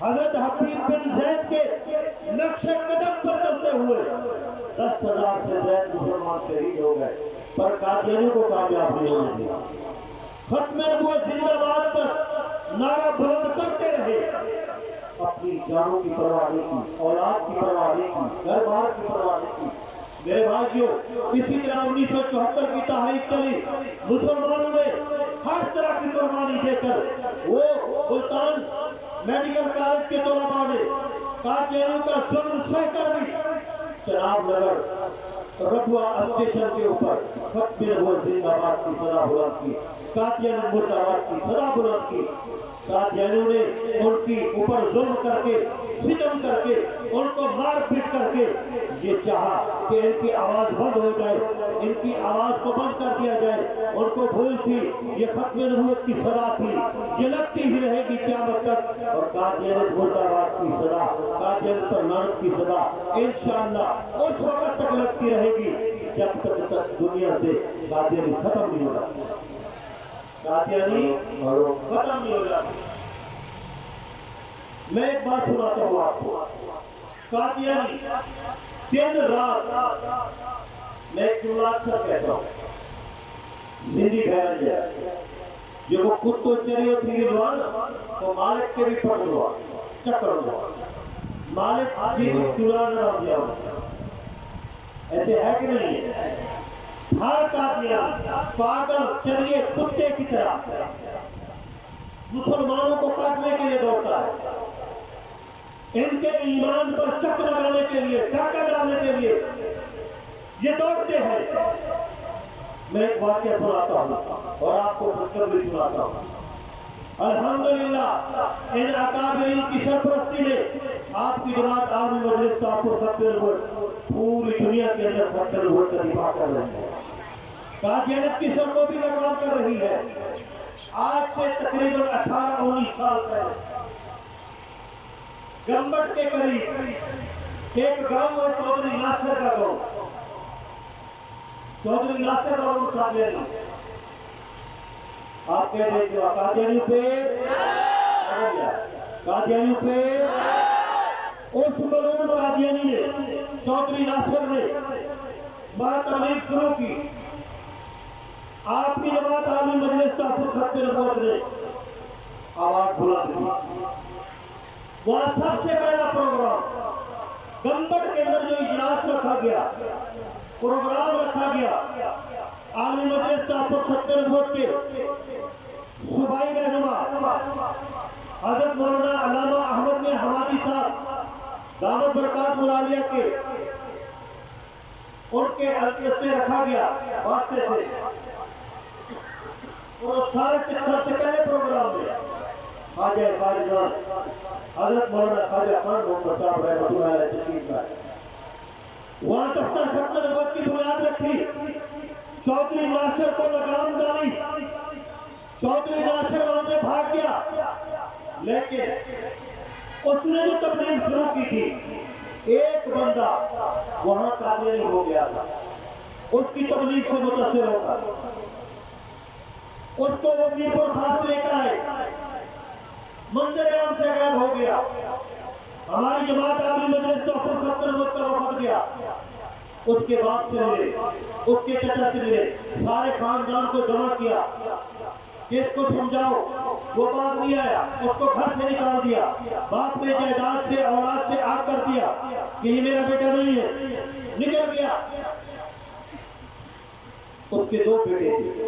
حضرت حبیب بن زید کے نقش قدم پر چلتے ہوئے 10,000 سے زیادہ مسلمان شہید ہو گئے، پر قادیانی کو کامیاب نہیں ہونے دیا۔ ختم نبوت زندہ باد پر نعرہ بلند کرتے رہے، اپنی جانوں کی پرواہ نہیں کی، اولاد کی پرواہ نہیں کی، گھر بار کی پرواہ نہیں کی۔ میرے بھائیوں، اسی طرح 1974 کی تحریک چلی، مسلمانوں نے ہر طرح کی قربانی دے کر وہ ملتان میڈیکل کالج کے طلباء نے قادیانیوں کا ظلم سہ کر بھی چناب نگر ربوہ اسٹیشن کے اوپر ختم نبوت زندہ باد کی صدا بلند کی، قادیانی مرد آباد کی صدا بلند کی۔ قادیانیوں نے ان کی اوپر ظلم کر کے، ستم کر کے، ان کو مار پیٹ کر کے یہ چاہا کہ ان کی آواز بند ہو جائے، ان کی آواز کو بند کر دیا جائے۔ ان کو بھول تھی یہ ختم نبوت کی صدا تھی، یہ لگتی ہی رہے گی قیامت تک، اور قادیانی مرد آباد کی صدا، قادیانی پر لعنت کی صدا انشاءاللہ اس وقت تک لگتی رہے گی جب تک دنیا سے قادیانی ختم نہیں ہوگا، قادیانی ختم نہیں ہوگا۔ میں ایک بات سناتا ہوں آپ کو، قادیانی دن رات، میں ایک جملہ اکثر کہتا ہوں، زندگی بہرن جائے یہ وہ کتو چریو تھی لوان تو مالک کے بھی پڑھ لوان چکر لوان مالک جی چلان رہا دیا ایسے ہے کہ نہیں ہے؟ ہر قادیان پاگل چریے کتے کی طرح مسلمانوں کو کاٹنے کے لیے دوڑتا ہے، ان کے ایمان پر چک لگانے کے لیے، ڈاکہ ڈالنے کے لیے یہ دوڑتے ہیں۔ میں ایک واقعہ سناتا ہوں اور آپ کو خوشخبری سناتا ہوں۔ الحمدللہ ان اکابرین کی سرپرستی میں آپ کی جماعت عالمی مجلس تحفظ ختم نبوت پوری دنیا کے اندر ختم نبوت کا دفاع کر رہے ہیں، قادیانیت کی سرکوبی کا کام کر رہی ہے۔ آج سے تقریباً 18-19 سال پہلے گمبٹ کے قریب ایک گاؤں ہے چودھری ناصر کا گاؤں، چودھری ناصر گاؤں قادیانی، آپ کہہ دیں کہ قادیانیوں پہ قادیانیوں پہ اس ملعون قادیانی نے، چودھری ناصر نے بات تبلیغ شروع کی۔ آپ کی جماعت عالمی مجلس تحفظ ختم نبوت نے آواز بلند کی۔ وہاں سب سے پہلا پروگرام گمبٹ کے اندر جو اجلاس رکھا گیا، پروگرام رکھا گیا، عالمی مجلس تحفظ ختم نبوت کے صوبائی رہنما حضرت مولانا علامہ احمد میں حمادی صاحب دامت برکات ملالیہ کے ان کے حلقے سے رکھا گیا واسطے سے، اور سارے سب سے پہلے پروگرام میں خواجہ خارجان حضرت مولانا خواجہ خان محمد صاحب رحمۃ اللہ علیہ تشریف لائے۔ وہاں دفتر ختم نبوت کی بنیاد رکھی، چودھری ناصر کو لگام ڈالی، چودھری ناصر وہاں سے بھاگ گیا، لیکن اس نے جو تبلیغ شروع کی تھی ایک بندہ وہاں قادیانی ہو گیا تھا، اس کی تبلیغ سے متاثر ہوتا، اس کو وہ میرپور خاص لے کر آئے، منظر عام سے غائب ہو گیا۔ ہماری جماعت عالمی مجلس تحفظ ختم نبوت کا وفد گیا، اس کے باپ سے ملے، اس کے چچا سے ملے، سارے خاندان کو جمع کیا کہ اس کو سمجھاؤ، وہ باپ نہیں آیا، اس کو گھر سے نکال دیا، باپ نے جائیداد سے اولاد سے آگ کر دیا کہ یہ میرا بیٹا نہیں ہے، نکل گیا۔ اس کے دو بیٹے تھے،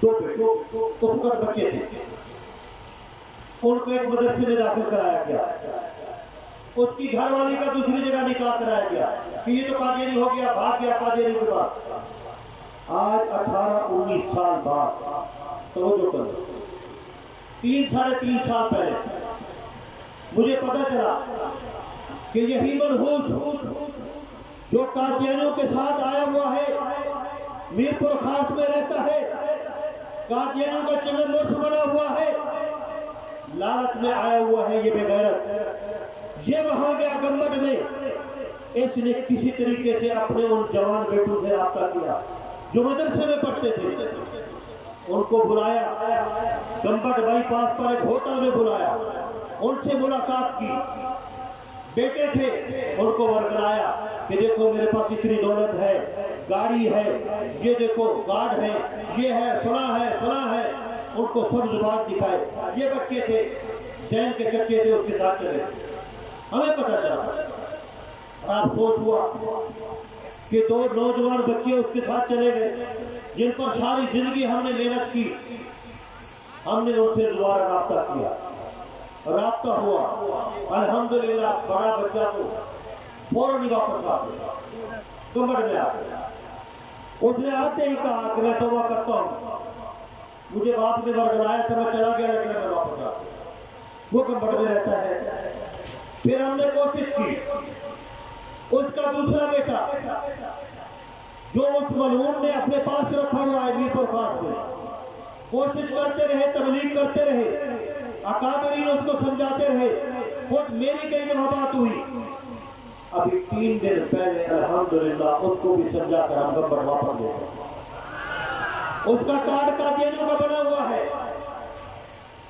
اس وقت بچے تھے، ان کو ایک مدرسے میں داخل کرایا گیا، اس کی گھر والی کا دوسری جگہ نکاح کرایا گیا کہ یہ تو قادیانی ہو گیا، بھاگ گیا قادیانی کے بعد۔ آج 18-19 سال بعد توجہ کرو، 3-3.5 سال پہلے مجھے پتا چلا کہ یہی منحوس جو قادیانیوں کے ساتھ آیا ہوا ہے، میرپور خاص میں رہتا ہے، قادیانیوں کا چنگن مرس بنا ہوا ہے، لالچ میں آیا ہوا ہے، یہ بے غیرت، یہ وہاں گیا گمبٹ میں، اس نے کسی طریقے سے اپنے ان جوان بیٹوں سے رابطہ کیا جو مدرسے میں پڑھتے تھے، ان کو بلایا، گمبٹ بائی پاس پر ایک ہوٹل میں بلایا، ان سے ملاقات کی، بیٹے تھے، ان کو ورگلایا کہ دیکھو میرے پاس اتنی دولت ہے، گاڑی ہے، یہ دیکھو گارڈ ہے، یہ ہے، فلاں ہے، فلاں ہے، ان کو سب زبان دکھائے۔ یہ بچے تھے، ذہن کے کچے تھے، اس کے ساتھ چلے۔ ہمیں پتہ چلا اور افسوس ہوا کہ 2 نوجوان بچے اس کے ساتھ چلے گئے جن پر ساری زندگی ہم نے محنت کی۔ ہم نے ان سے دوبارہ رابطہ کیا، رابطہ ہوا، الحمدللہ بڑا بچہ تو فوراً ہی واپس آ گیا، کمبڑ میں آ گیا۔ اس نے آتے ہی کہا کہ میں توبہ کرتا ہوں، مجھے باپ نے ورگلایا تھا، میں چلا گیا لیکن میں واپس آ گیا۔ وہ کمبڑ میں رہتا ہے۔ پھر ہم نے کوشش کی، اس کا دوسرا بیٹا جو اس ملعون نے اپنے پاس رکھا ہوا ہے میر پر خاص میں، کوشش کرتے رہے، تبلیغ کرتے رہے، اکابرین اس کو سمجھاتے رہے، خود میری کئی دفعہ بات ہوئی۔ ابھی 3 دن پہلے الحمدللہ اس کو بھی سمجھا کر ہم گمبر واپس لے گئے۔ اس کا کارڈ قادیانیوں کا بنا ہوا ہے۔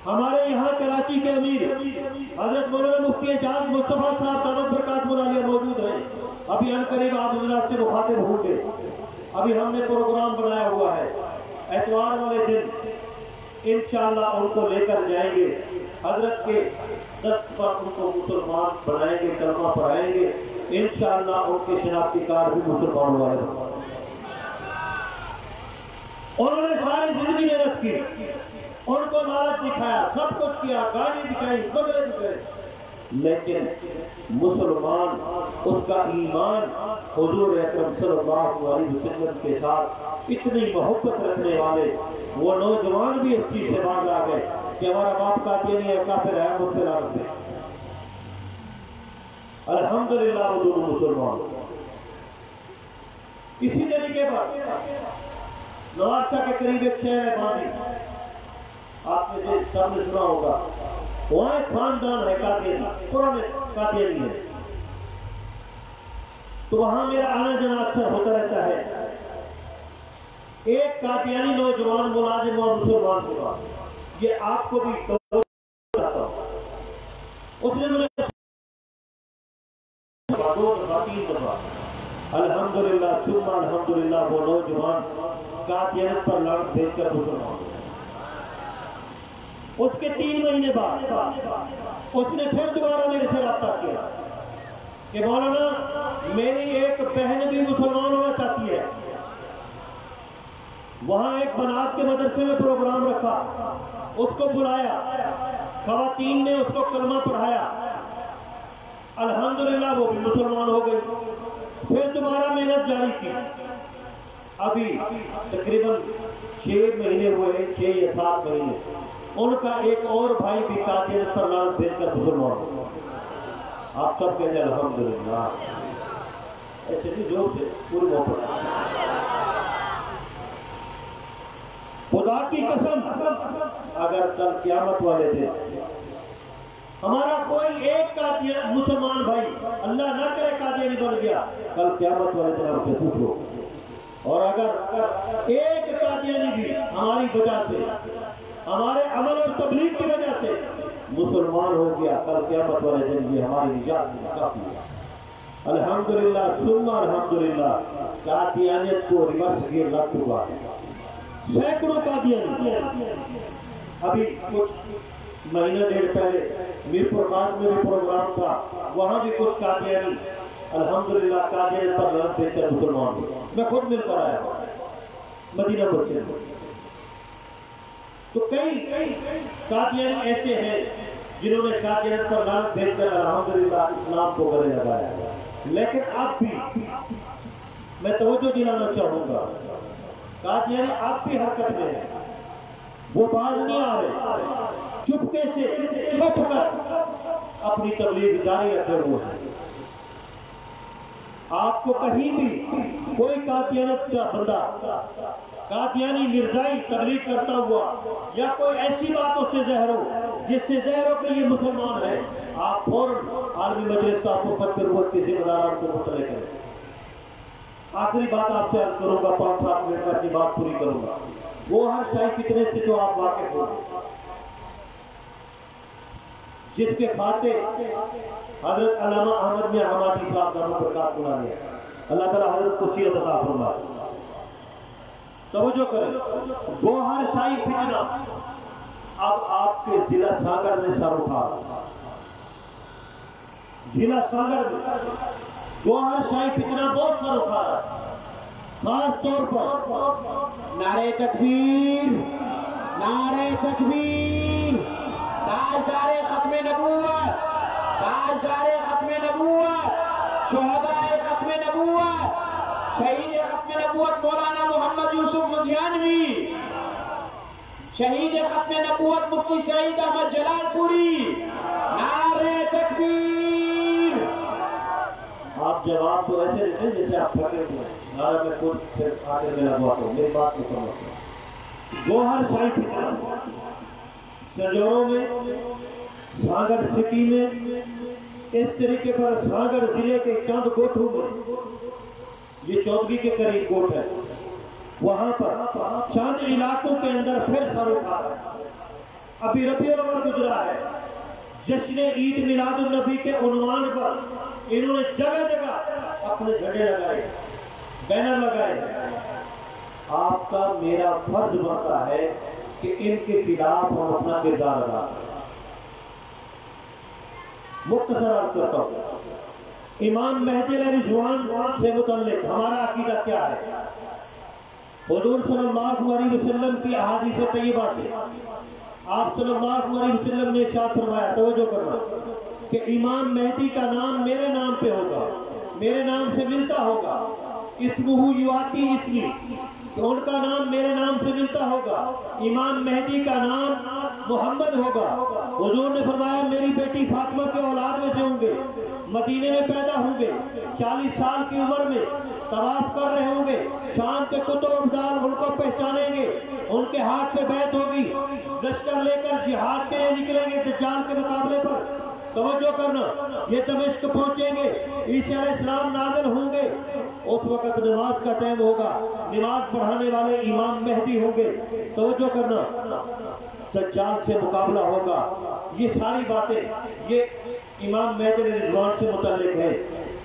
ہمارے یہاں کراچی کے امیر حضرت مولانا مفتی اعجاز مصطفیٰ صاحب دامت برکاتہ العالیہ موجود ہیں، ابھی ان قریب آپ حضرات سے مخاطب ہوں گے۔ ابھی ہم نے پروگرام بنایا ہوا ہے، اتوار والے دن انشاءاللہ ان کو لے کر جائیں گے، حضرت کے دست پر ان کو مسلمان بنائیں گے، کلمہ پڑھائیں گے، انشاءاللہ ان کے شناختی کارڈ بھی مسلمان والے بنائیں گے۔ انہوں نے ساری زندگی محنت کی، ان کو لالچ دکھایا، سب کچھ کیا، گاڑی دکھائی، بغلے دکھائے، لیکن مسلمان اس کا ایمان حضور اکرم صلی اللہ علیہ وسلم کے ساتھ اتنی محبت رکھنے والے وہ نوجوان بھی اس چیز سے باز آ گئے کہ ہمارا باپ قادیانی ہے، کافر ہے، مجھ پہ لعنت ہے۔ الحمدللہ وہ دونوں مسلمان۔ اسی طریقے پر نواب شاہ کے قریب ایک شہر ہے باندی، آپ میں سے سب نے سنا ہوگا، وہاں ایک خاندان ہے قادیانی، پرانے قادیانی ہے، تو وہاں میرا آنا جانا اکثر ہوتا رہتا ہے۔ ایک قادیانی نوجوان ملازم اور مسلمان ہوگا، یہ آپ کو بھی بتاتا ہوں، اس نے مجھے 2-3 دفعہ الحمدللہ ثم الحمدللہ وہ نوجوان قادیانیت پر لڑ بھیج کر مسلمان ہو۔ اس کے 3 مہینے بعد اس نے پھر دوبارہ میرے سے رابطہ کیا کہ مولانا میری ایک بہن بھی مسلمان ہونا چاہتی ہے۔ وہاں ایک بنات کے مدرسے میں پروگرام رکھا، اس کو بلایا، خواتین نے اس کو کلمہ پڑھایا، الحمدللہ وہ بھی مسلمان ہو گئی۔ پھر دوبارہ محنت جاری کی، ابھی تقریباً 6 مہینے ہوئے، 6 یا 7 مہینے، ان کا ایک اور بھائی بھی قادیانیت پر لعنت بھیج کر مسلمان ہو۔ آپ سب کہتے ہیں الحمدللہ، ایسے نہیں زور سے، پوری محبت۔ خدا کی قسم اگر کل قیامت والے دن ہمارا کوئی ایک قادیانی مسلمان بھائی اللہ نہ کرے قادیانی بن گیا، کل قیامت والے دن ہم سے پوچھو، اور اگر ایک قادیانی بھی ہماری وجہ سے، ہمارے عمل اور تبلیغ کی وجہ سے مسلمان ہو گیا، کل قیامت والے دن یہ ہماری نجات میں کافی ہے۔ الحمدللہ ثم الحمدللہ قادیانیت کو ریورس گیئر لگ چکا ہے، سینکڑوں قادیانی۔ ابھی کچھ مہینہ 1.5 پہلے میرپور خاص میں بھی پروگرام تھا، وہاں بھی کچھ قادیانی الحمدللہ قادیانیت پر لعنت بھیج کر مسلمان ہوئے۔ میں خود مل کر آیا مدینہ مسجد میں۔ تو کئی قادیانی ایسے ہیں جنہوں نے قادیانیت پر لعنت بھیج کر الحمدللہ اسلام کو گلے لگایا، لیکن اب بھی میں توجہ دلانا چاہوں گا، قادیانی اب بھی حرکت میں ہے، وہ باز نہیں آ رہے، چپکے سے چھپ کر اپنی تبلیغ جاری رکھے ہوئے ہیں۔ آپ کو کہیں بھی کوئی قادیانیت کا بندہ، قادیانی مرزائی تبلیغ کرتا ہوا یا کوئی ایسی بات اس سے ظاہر ہو جس سے ظاہر ہو کہ یہ مسلمان ہے، آپ فوراً عالمی مجلس کا خط پر وقت کسی مداران کو مطلع کریں۔ آخری بات آپ سے عرض کروں گا، 5-7 منٹ میں اپنی بات پوری کروں گا، وہ ہر شاہی فتنے سے جو آپ واقف ہو۔ جس کے فاتح حضرت علامہ احمد میاں حمادی صاحب دامت برکاتہ العالیہ، اللہ تعالیٰ حضرت کو صحت عطا فرمائے۔ توجہ کریں، گوہر شاہی فتنہ اب آپ کے ضلع سانگڑ میں سر اٹھا رہا، ضلع سانگڑ میں گوہر شاہی فتنہ بہت سر اٹھا رہا، خاص طور پر نعرہ تکبیر، نعرہ تکبیر، تاجدار ختم نبوت، تاجدار ختم نبوت، شہدائے ختم نبوت، شہید ختم نبوت مولانا محمد یوسف لدھیانوی، شہید ختم نبوت مفتی سعید احمد جلال پوری، نعرہ تکبیر۔ آپ جواب تو ایسے دیتے ہیں جیسے آپ پھٹے ہوئے ہیں، نعرہ میں خود پھر آگے میں لگواتا ہوں، میری بات کو سمجھتے۔ گوہر شاہی فتنہ سنجوروں میں، سانگڑ سٹی میں، اس طریقے پر سانگڑ ضلع کے چند گوٹھوں میں، یہ چودگی کے قریب گوٹھ ہے، وہاں پر چند علاقوں کے اندر پھر سر اٹھا ہے۔ ابھی ربیع الاول گزرا ہے، جشن عید میلاد النبی کے عنوان پر انہوں نے جگہ جگہ اپنے جھنڈے لگائے، بینر لگائے۔ آپ کا میرا فرض بنتا ہے کہ ان کے خلاف ہم اپنا کردار ادا کریں۔ مختصر عرض کرتا ہوں، امام مہدی علیہ رضوان سے متعلق ہمارا عقیدہ کیا ہے؟ حضور صلی اللہ علیہ وسلم کی احادیث طیبہ سے آپ صلی اللہ علیہ وسلم نے ارشاد فرمایا، توجہ کرنا، کہ امام مہدی کا نام میرے نام پہ ہوگا، میرے نام سے ملتا ہوگا، اسمہ یواتی اسمی، تو ان کا نام میرے نام سے ملتا ہوگا، امام مہدی کا نام محمد ہوگا۔ حضور نے فرمایا میری بیٹی فاطمہ کے اولاد میں سے ہوں گے، مدینے میں پیدا ہوں گے، 40 سال کی عمر میں طواف کر رہے ہوں گے، شام کے کتب ابدال ان کو پہچانیں گے، ان کے ہاتھ پہ بیعت ہوگی، لشکر لے کر جہاد کے لیے نکلیں گے دجال کے مقابلے پر۔ توجہ کرنا، یہ دمشق پہنچیں گے، عیسیٰ علیہ السلام نازل ہوں گے، اس وقت نماز کا ٹائم ہوگا، نماز پڑھانے والے امام مہدی ہوں گے۔ توجہ کرنا، دجال سے مقابلہ ہوگا۔ یہ ساری باتیں یہ امام مہدی علیہ رضوان سے متعلق ہے۔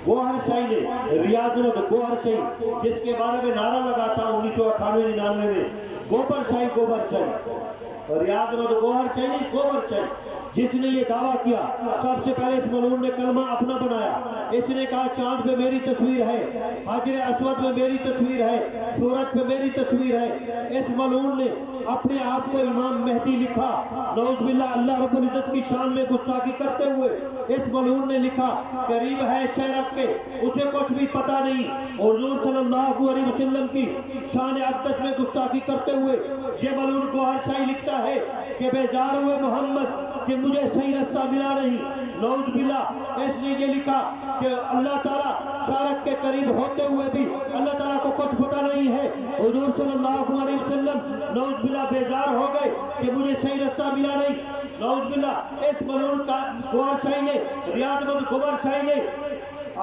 گوہر شاہی نے ریاض گوہر شاہی جس کے بارے میں نعرہ لگا تھا 1998-99 میں، گوبر شاہی گوبر شاہی، ریاض گوہر شاہی نہیں گوبر شاہی، جس نے یہ دعویٰ کیا، سب سے پہلے اس ملعون نے کلمہ اپنا بنایا۔ اس نے کہا چاند پہ میری تصویر ہے، حجر اسود میں میری تصویر ہے، سورج پہ میری تصویر ہے۔ اس ملعون نے اپنے آپ کو امام مہدی لکھا، نعوذ باللہ اللہ رب العزت کی شان میں گستاخی کرتے ہوئے اس ملعون نے لکھا، قریب ہے شہرت کے اسے کچھ بھی پتہ نہیں۔ حضور صلی اللہ علیہ وسلم کی شان اقدس میں گستاخی کرتے ہوئے یہ ملعون گوہر شاہی لکھتا ہے کہ بیزار ہوئے محمد کہ مجھے صحیح رستہ ملا نہیں۔ نعوذ باللہ اس نے یہ لکھا کہ اللہ تعالیٰ شارک کے قریب ہوتے ہوئے بھی اللہ تعالیٰ کو کچھ پتہ نہیں ہے۔ حضور صلی اللہ علیہ وسلم نعوذ باللہ بیزار ہو گئے کہ مجھے صحیح رستہ ملا نہیں۔ نعوذ باللہ اس ملعون کا گوہر شاہی نے، ریاض گوہر شاہی نے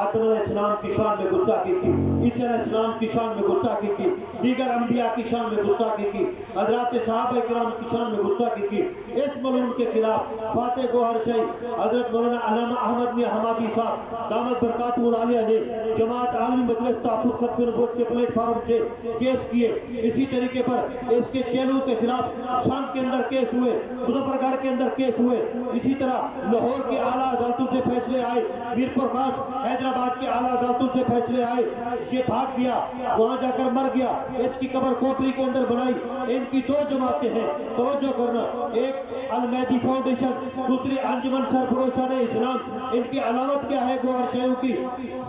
آدم علیہ السلام کی شان میں گستاخی کی، عیسیٰ علیہ السلام کی شان میں گستاخی کی، دیگر انبیاء کی شان میں گستاخی کی، حضرات صحابہ کرام کی شان میں گستاخی کی۔ اس ملعون کے خلاف فاتح گوہر شاہی حضرت مولانا علامہ احمد میاں حمادی صاحب دامت برکاتہ العالیہ نے جماعت عالمی مجلس تحفظ ختم نبوت کے پلیٹ فارم سے کیس کیے۔ اسی طریقے پر اس کے چیلوں کے خلاف شام کے اندر کیس ہوئے، مظفر گڑھ کے اندر کیس ہوئے۔ اسی طرح لاہور کے اعلیٰ عدالتوں سے فیصلے آئے، میر پرکاش حیدرآباد کے اعلیٰ عدالتوں سے فیصلے آئے، یہ بھاگ گیا، وہاں جا کر مر گیا، اس کی قبر کوٹری کے اندر بنائی۔ ان کی 2 جماعتیں ہیں، توجہ کرنا، ایک المہدی فاؤنڈیشن، دوسری انجمن سرفروشان اسلام۔ ان کی علامت کیا ہے گوہر شاہیوں کی؟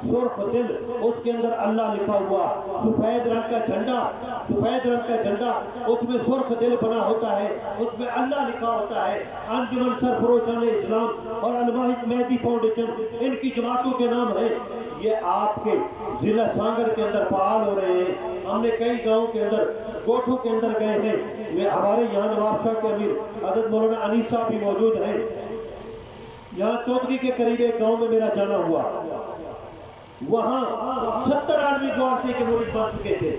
سرخ دل، اس کے اندر اللہ لکھا ہوا، سفید رنگ کا جھنڈا، سفید رنگ کا جھنڈا، اس میں سرخ دل بنا ہوتا ہے، اس میں اللہ لکھا ہوتا ہے۔ انجمن سرفروشان اسلام اور المہدی فاؤنڈیشن ان کی جماعتوں کے نام ہیں۔ یہ آپ کے ضلع سانگڑ کے اندر فعال ہو رہے ہیں۔ ہم نے کئی گاؤں کے اندر، گوٹھوں کے اندر گئے ہیں۔ ہمارے یہاں نواب شاہ کے امیر حضرت مولانا انیس صاحب بھی موجود ہیں۔ یہاں چودگی کے قریب ایک گاؤں میں میرا جانا ہوا، وہاں 70 آدمی گوہر شاہی کے مرید بن چکے تھے۔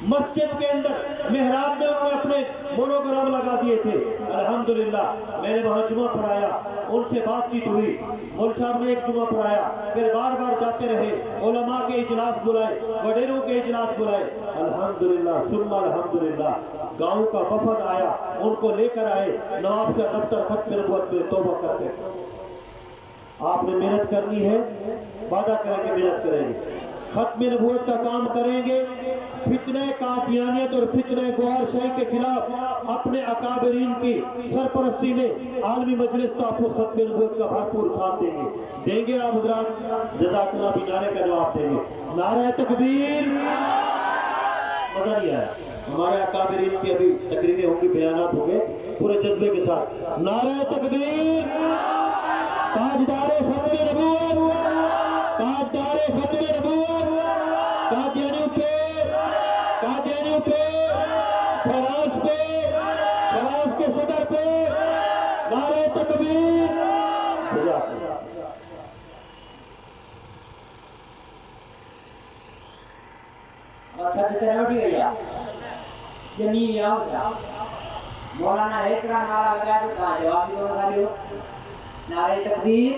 مسجد کے اندر محراب میں انہوں نے اپنے مونوگرام لگا دیے تھے. الحمدللہ میں نے وہاں جمعہ پڑھایا, ان سے بات چیت ہوئی, مول صاحب نے ایک جمعہ پڑھایا, پھر بار بار جاتے رہے, علماء کے اجلاس بلائے, وڈیروں کے اجلاس بلائے. الحمدللہ ثم الحمدللہ گاؤں کا وفد آیا, ان کو لے کر آئے نواب سے دفتر ختم نبوت میں توبہ کرتے. آپ نے محنت کرنی ہے, وعدہ کریں کہ محنت کریں گے, ختم نبوت کا کام کریں گے, فتنہ قادیانیت اور فتنہ گوہر شاہی کے خلاف اپنے اکابرین کی سرپرستی میں عالمی مجلس کا آپ کو ختم نبوت کا بھرپور ساتھ دیں گے. دیں گے آپ حضرات؟ جزاک اللہ بھی نعرے کا جواب دیں گے. نعرہ تکبیر. مزہ نہیں آیا, ہمارے اکابرین کی ابھی تقریریں ہوں گی, بیانات ہوں گے پورے جذبے کے ساتھ. نعرہ تکبیر. تاجدار ختم نبوت, تاجدار ختم نبوت, قادیانیوں پہ, قادیانیوں پہ, فراز پہ, فراز کے صدر پہ نعرہ تکبیر. مولانا ایک نعرہ لگایا تو کہاں جواب بھی لگا رہے ہو. نعرہ تکبیر.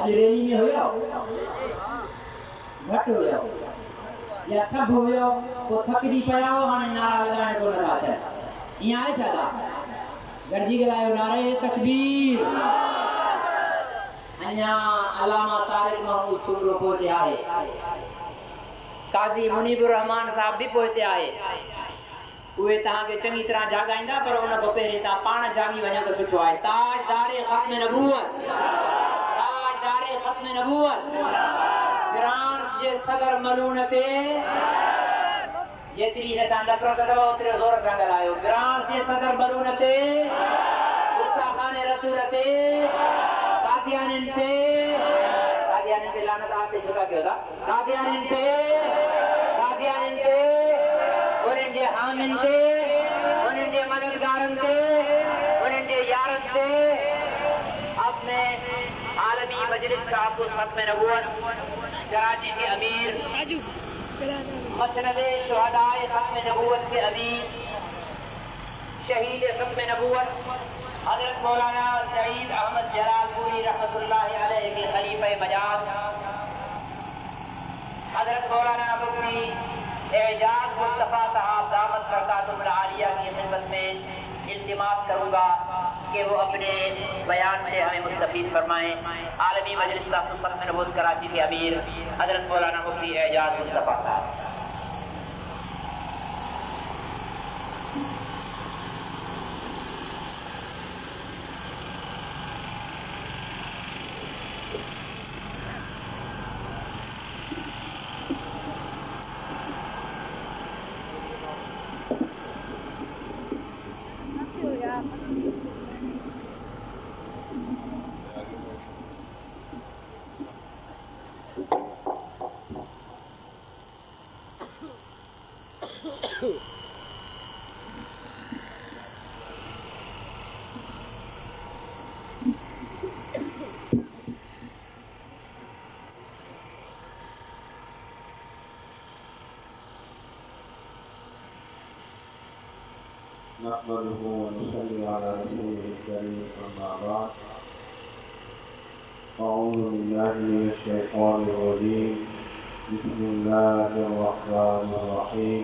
آج ریلی میں ہویا ہو, گھٹ ہویا ہو, یا سب ہویا ہو, تو تھکری پیا ہو, ہاں نعرہ لگانے کو لگا چاہے. یہاں آئے چاہتا گرجی کے لائے نعرہ تکبیر. انیا علامہ طارق محمود سمرو پہنچے آئے, قاضی منیب الرحمان صاحب بھی پہنچے آئے. اوے تہاں کے چنگی طرح جاگائندہ, پر انہوں کو پہرے تا پانا جاگی ونجو تو سچو آئے. تاجدار ختم نبوت, تاجدار ختم نبوت, فرانس جے صدر ملونتے جتری رسان نفرت دوا اترے زور سنگل آئے. فرانس جے صدر ملونتے گستاخان رسولتے قادیانن پہ, قادیانن پہ لعنت آتے چھکا کیا ہوتا, قادیانن پہ, قادیانن پہ, انہیں دے حامن تے, انہیں دے مددگارن تے, انہیں دے یارن تے. اپنے عالمی مجلس کا آپ کو ختم نبوت کراچی کے امیر, مسند شہداء ختم نبوت کے امیر, شہید ختم نبوت حضرت مولانا سعید احمد جلال پوری رحمت اللہ علیہ کے خلیفہ مجاز, حضرت مولانا مفتی اعجاز مصطفیٰ صاحب دامت برکاتہم العالیہ کی خدمت میں التماس کروں گا کہ وہ اپنے بیان سے ہمیں مستفید فرمائیں. عالمی مجلس کا ختم نبوت کراچی کے امیر حضرت مولانا مفتی اعجاز مصطفیٰ صاحب. نحمده ونصلي على رسوله الكريم أما بعد. أعوذ بالله من الشيطان الرجيم. بسم الله الرحمن الرحيم.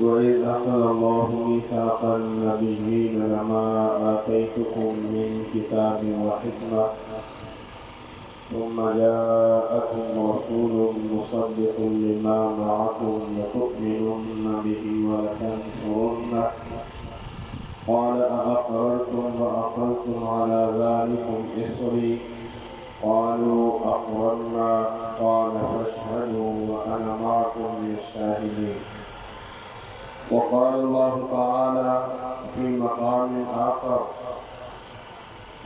وإذ أخذ الله ميثاق النبيين لما آتيتكم من كتاب وحكمة ثم جاءكم رسول مصدق لما معكم لتؤمنن به ولتنصرنه قال أأقررتم وأخذتم على ذلكم إصري قالوا أقررنا قال فاشهدوا وأنا معكم من الشاهدين. وقال الله تعالى في مقام آخر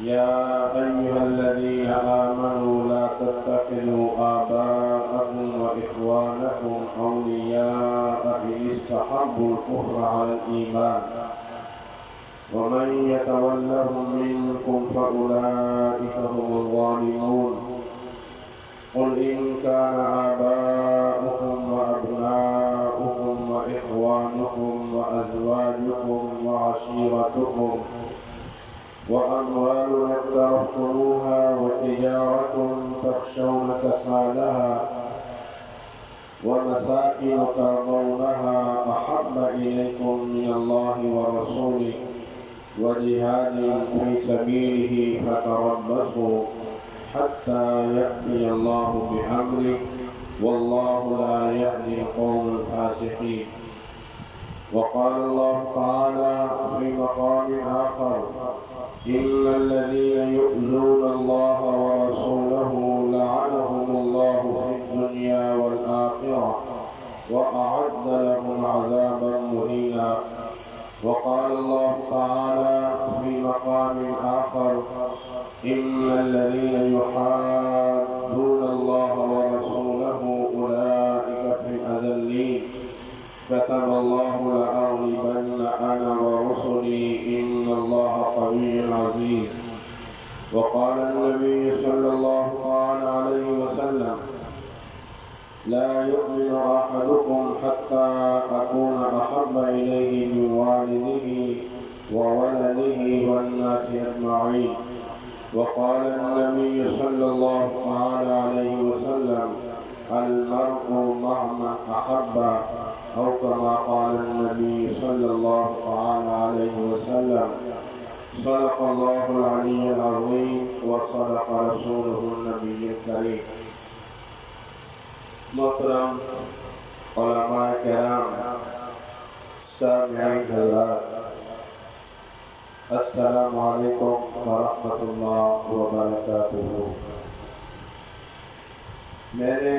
يا أيها الذين آمنوا لا تتخذوا آباءكم وإخوانكم أولياء إن استحبوا الكفر على الإيمان ومن يتولهم منكم فأولئك هم الظالمون. قل إن كان آباؤكم أحدكم وأموال اقترفتموها وتجارة تخشون كسادها ومساكن ترضونها أحب إليكم من الله ورسوله وجهاد في سبيله فتربصوا حتى يأتي الله بأمره والله لا يهدي القوم الفاسقين. وقال الله تعالى في مقام آخر إن الذين يؤذون الله ورسوله لعنهم الله في الدنيا والآخرة وأعد لهم عذابا مهينا. وقال الله تعالى في مقام آخر إن الذين يحادون الله ورسوله أولئك في الأذلين كتب الله لأغلبن أنا ورسلي إن الله قوي عزيز. وقال النبي صلى الله عليه وسلم لا يؤمن أحدكم حتى أكون أحب إليه من والده وولده والناس أجمعين. وقال النبي صلى الله عليه وسلم المرء مع من أحب أو كما قال النبي صلى الله عليه وسلم. صدق الله العلي العظيم وصدق رسوله النبي الكريم. محترم علماء کرام، سامعین حضرات، السلام علیکم ورحمۃ اللہ وبرکاتہ۔ میں نے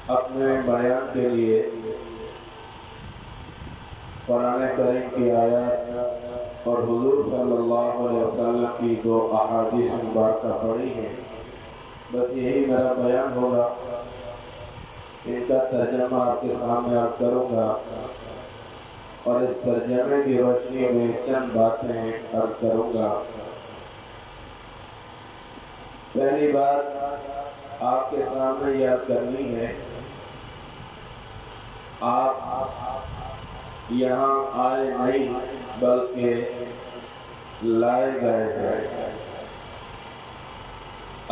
اپنے بیان کے لیے قرآن کریم کی آیات اور حضور صلی اللہ علیہ وسلم کی 2 احادیث مبارکہ پڑھی ہیں۔ بس یہی میرا بیان ہوگا، ان کا ترجمہ آپ کے سامنے عرض کروں گا اور اس ترجمے کی روشنی میں چند باتیں عرض کروں گا۔ پہلی بات آپ کے سامنے یہ عرض کرنی ہے، آپ یہاں آئے نہیں بلکہ لائے گئے ہیں۔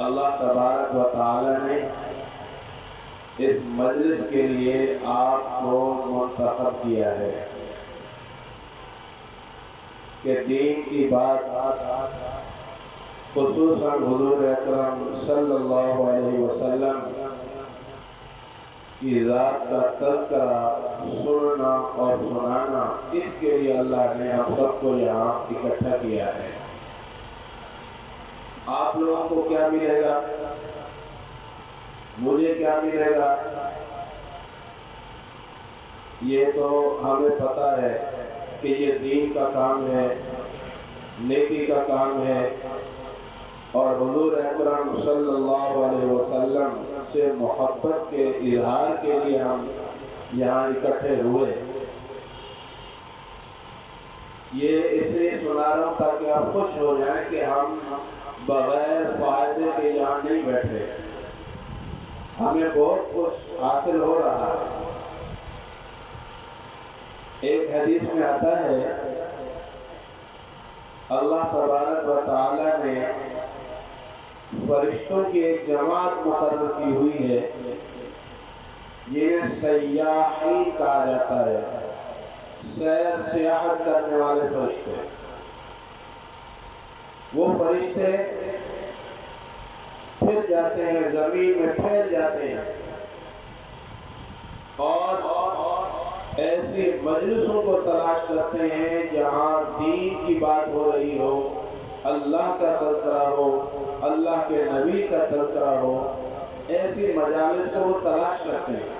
اللہ تبارک و تعالی نے اس مجلس کے لیے آپ کو منتخب کیا ہے کہ دین کی بات خصوصاً حضور اکرم صلی اللہ علیہ وسلم کی ذات کا تذکرہ سننا اور سنانا، اس کے لیے اللہ نے ہم سب کو یہاں اکٹھا کیا ہے۔ آپ لوگوں کو کیا ملے گا؟ مجھے کیا ملے گا؟ یہ تو ہمیں پتہ ہے کہ یہ دین کا کام ہے، نیکی کا کام ہے، اور حضور اکرم صلی اللہ علیہ وسلم سے محبت کے اظہار کے لیے ہم یہاں اکٹھے ہوئے۔ یہ اس لیے سنا رہا ہوں تاکہ آپ خوش ہو جائیں کہ ہم بغیر فائدے کے یہاں نہیں بیٹھے، ہمیں بہت کچھ حاصل ہو رہا ہے۔ ایک حدیث میں آتا ہے اللہ تبارک و تعالی نے فرشتوں کی ایک جماعت مقرر کی ہوئی ہے جنہیں سیاحین کہا جاتا ہے، سیاحت کرنے والے فرشتے۔ وہ فرشتے پھر جاتے ہیں، زمین میں پھیل جاتے ہیں اور ایسی مجلسوں کو تلاش کرتے ہیں جہاں دین کی بات ہو رہی ہو، اللہ کا تذکرہ ہو، اللہ کے نبی کا تذکرہ ہو، ایسی مجالس کو وہ تلاش کرتے ہیں۔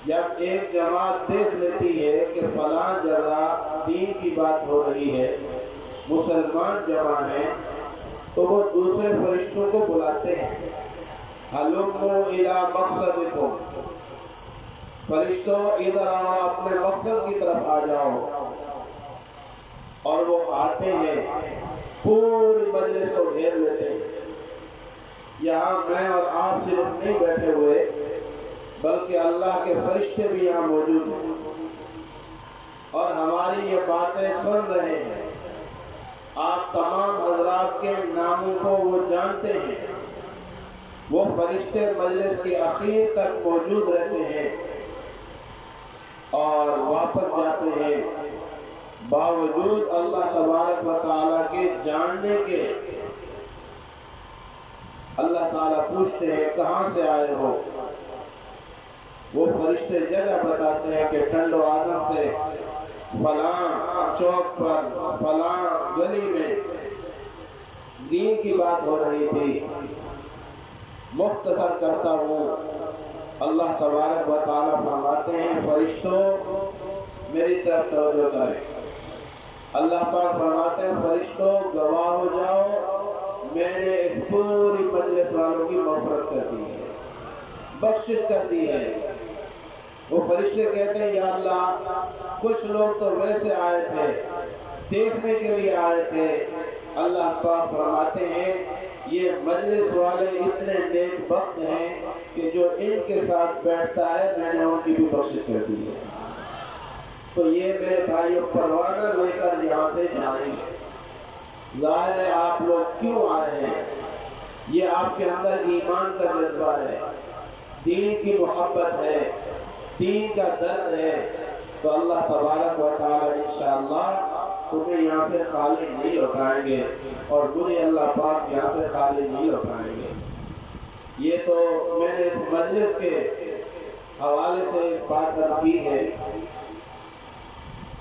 جب ایک جماعت دیکھ لیتی ہے کہ فلاں جگہ دین کی بات ہو رہی ہے، مسلمان جمع ہیں، تو وہ دوسرے فرشتوں کو بلاتے ہیں، ہلموا الی مقصدکم، فرشتوں ادھر آؤ، اپنے مقصد کی طرف آ جاؤ۔ اور وہ آتے ہیں، پوری مجلس کو گھیر لیتے ہیں۔ یہاں میں اور آپ صرف نہیں بیٹھے ہوئے بلکہ اللہ کے فرشتے بھی یہاں موجود ہیں۔ اور ہماری یہ باتیں سن رہے ہیں، آپ تمام حضرات کے ناموں کو وہ جانتے ہیں۔ وہ فرشتے مجلس کے اخیر تک موجود رہتے ہیں اور واپس جاتے ہیں، باوجود اللہ تبارک و تعالیٰ کے جاننے کے۔ اللہ تعالیٰ پوچھتے ہیں کہاں سے آئے ہو؟ وہ فرشتے جگہ بتاتے ہیں کہ ٹنڈو آدم سے فلاں چوک پر فلاں گلی میں دین کی بات ہو رہی تھی۔ مختصر کرتا ہوں، اللہ تبارک و تعالیٰ فرماتے ہیں فرشتوں میری طرف توجہ کریں۔ اللہ پاک فرماتے ہیں فرشتوں گواہ ہو جاؤ، میں نے اس پوری مجلس والوں کی مغفرت کر دی ہے، بخشش کر دی ہے۔ وہ فرشتے کہتے ہیں یا اللہ کچھ لوگ تو ویسے آئے تھے، دیکھنے کے لیے آئے تھے۔ اللہ پاک فرماتے ہیں یہ مجلس والے اتنے نیک بخت ہیں کہ جو ان کے ساتھ بیٹھتا ہے میں نے ان کی بھی بخشش کر دی ہے۔ تو یہ میرے بھائیوں پروانہ لے کر یہاں سے جائیں گے۔ ظاہر ہے آپ لوگ کیوں آئے ہیں، یہ آپ کے اندر ایمان کا جذبہ ہے، دین کی محبت ہے، دین کا درد ہے، تو اللہ تبارک و تعالی انشاءاللہ تمہیں یہاں سے خالی نہیں لوٹائیں گے اور مجھے اللہ پاک یہاں سے خالی نہیں لوٹائیں گے۔ یہ تو میں نے اس مجلس کے حوالے سے ایک بات کی ہے۔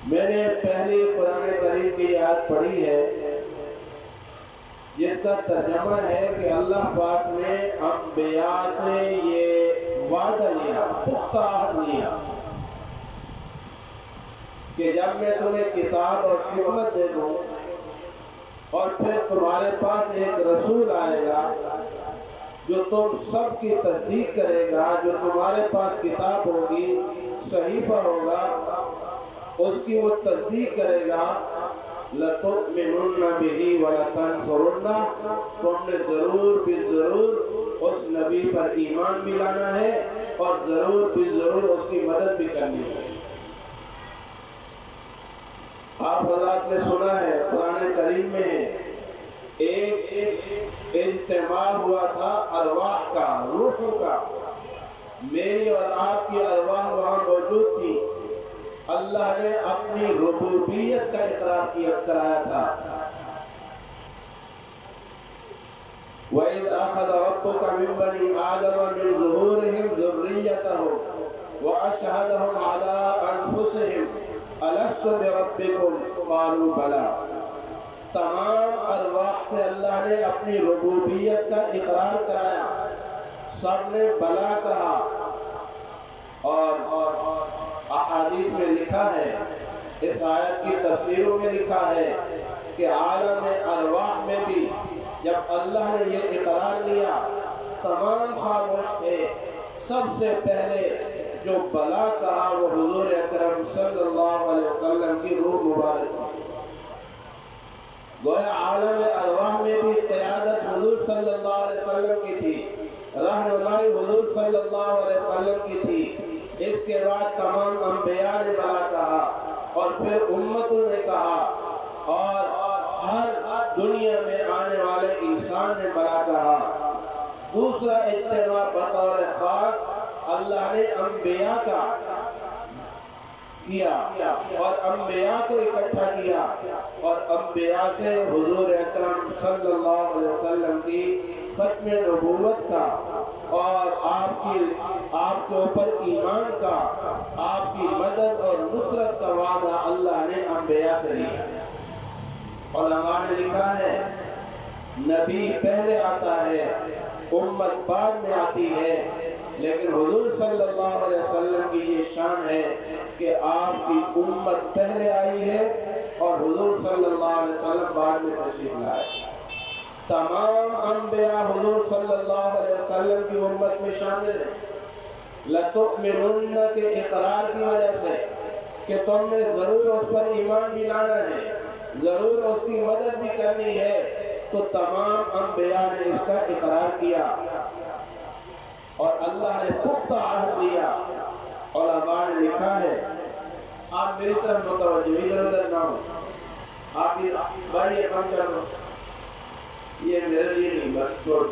میں نے پہلی قرآن کریم کی آیت پڑھی ہے جس کا ترجمہ ہے کہ اللہ پاک نے انبیاء سے یہ وعدہ لیا، پختہ عہد لیا کہ جب میں تمہیں کتاب اور حکمت دے دوں اور پھر تمہارے پاس ایک رسول آئے گا جو تم سب کی تصدیق کرے گا، جو تمہارے پاس کتاب ہوگی، صحیفہ ہوگا، اس کی وہ تصدیق کرے گا، لَتُؤْمِنُنَّ بِهِ وَلَتَنْصُرُنَّهُ، تم نے ضرور بالضرور اس نبی پر ایمان بھی لانا ہے اور ضرور بالضرور اس کی مدد بھی کرنی ہے۔ آپ حضرات نے سنا ہے قرآن کریم میں ہے ایک اجتماع ہوا تھا ارواح کا، روحوں کا، میری اور آپ کی ارواح وہاں موجود تھی۔ اللہ نے اپنی ربوبیت کا اقرار کرایا تھا۔ وَإِذْ أَخَذَ رَبُّكَ مِنْ بَنِي آدَمَ مِنْ ظُهُورِهِمْ ذُرِّيَّتَهُمْ وَأَشْهَدَهُمْ عَلَىٰ أَنفُسِهِمْ أَلَسْتُ بِرَبِّكُمْ قَالُوا بَلَىٰ۔ تمام ارواح سے اللہ نے اپنی ربوبیت کا اقرار کرایا، سب نے بلا کہا۔ اور احادیث میں لکھا ہے، اس آیت کی تفسیروں میں لکھا ہے کہ عالم ارواح میں بھی جب اللہ نے یہ اقرار لیا تمام خاموش تھے۔ سب سے پہلے جو بلا کہا وہ حضور اکرم صلی اللہ علیہ وسلم کی روح مبارک تھی۔ گویا عالم ارواح میں بھی قیادت حضور صلی اللہ علیہ وسلم کی تھی، رہنمائی حضور صلی اللہ علیہ وسلم کی تھی۔ اس کے بعد تمام انبیاء نے بلا کہا اور پھر امتوں نے کہا اور ہر دنیا میں آنے والے انسان نے بلا کہا۔ دوسرا اجتماع بطور خاص اللہ نے انبیاء کا کیا اور انبیاء کو اکٹھا کیا اور انبیاء سے حضور اکرم صلی اللہ علیہ وسلم کی ختم نبوت کا اور آپ کے اوپر ایمان کا، آپ کی مدد اور نصرت کا وعدہ اللہ نے انبیاء سے لیا۔ علماء نے لکھا ہے نبی پہلے آتا ہے، امت بعد میں آتی ہے، لیکن حضور صلی اللہ علیہ وسلم کی یہ شان ہے کہ آپ کی امت پہلے آئی ہے اور حضور صلی اللہ علیہ وسلم بعد میں تشریف لائے۔ تمام انبیاء حضور صلی اللہ علیہ وسلم کی امت میں شامل ہیں۔ لَتُؤْمِنُنَّ کے اقرار کی وجہ سے کہ تم نے ضرور اس پر ایمان بھی لانا ہے، ضرور اس کی مدد بھی کرنی ہے، تو تمام انبیاء نے اس کا اقرار کیا اور اللہ نے پختہ عہد لیا۔ علماء نے لکھا ہے آپ میری طرف متوجہ ادھر ادھر نہ ہو آپ بھائی یہ کم کر دو یہ میرے لیے نہیں بس چھوڑ دو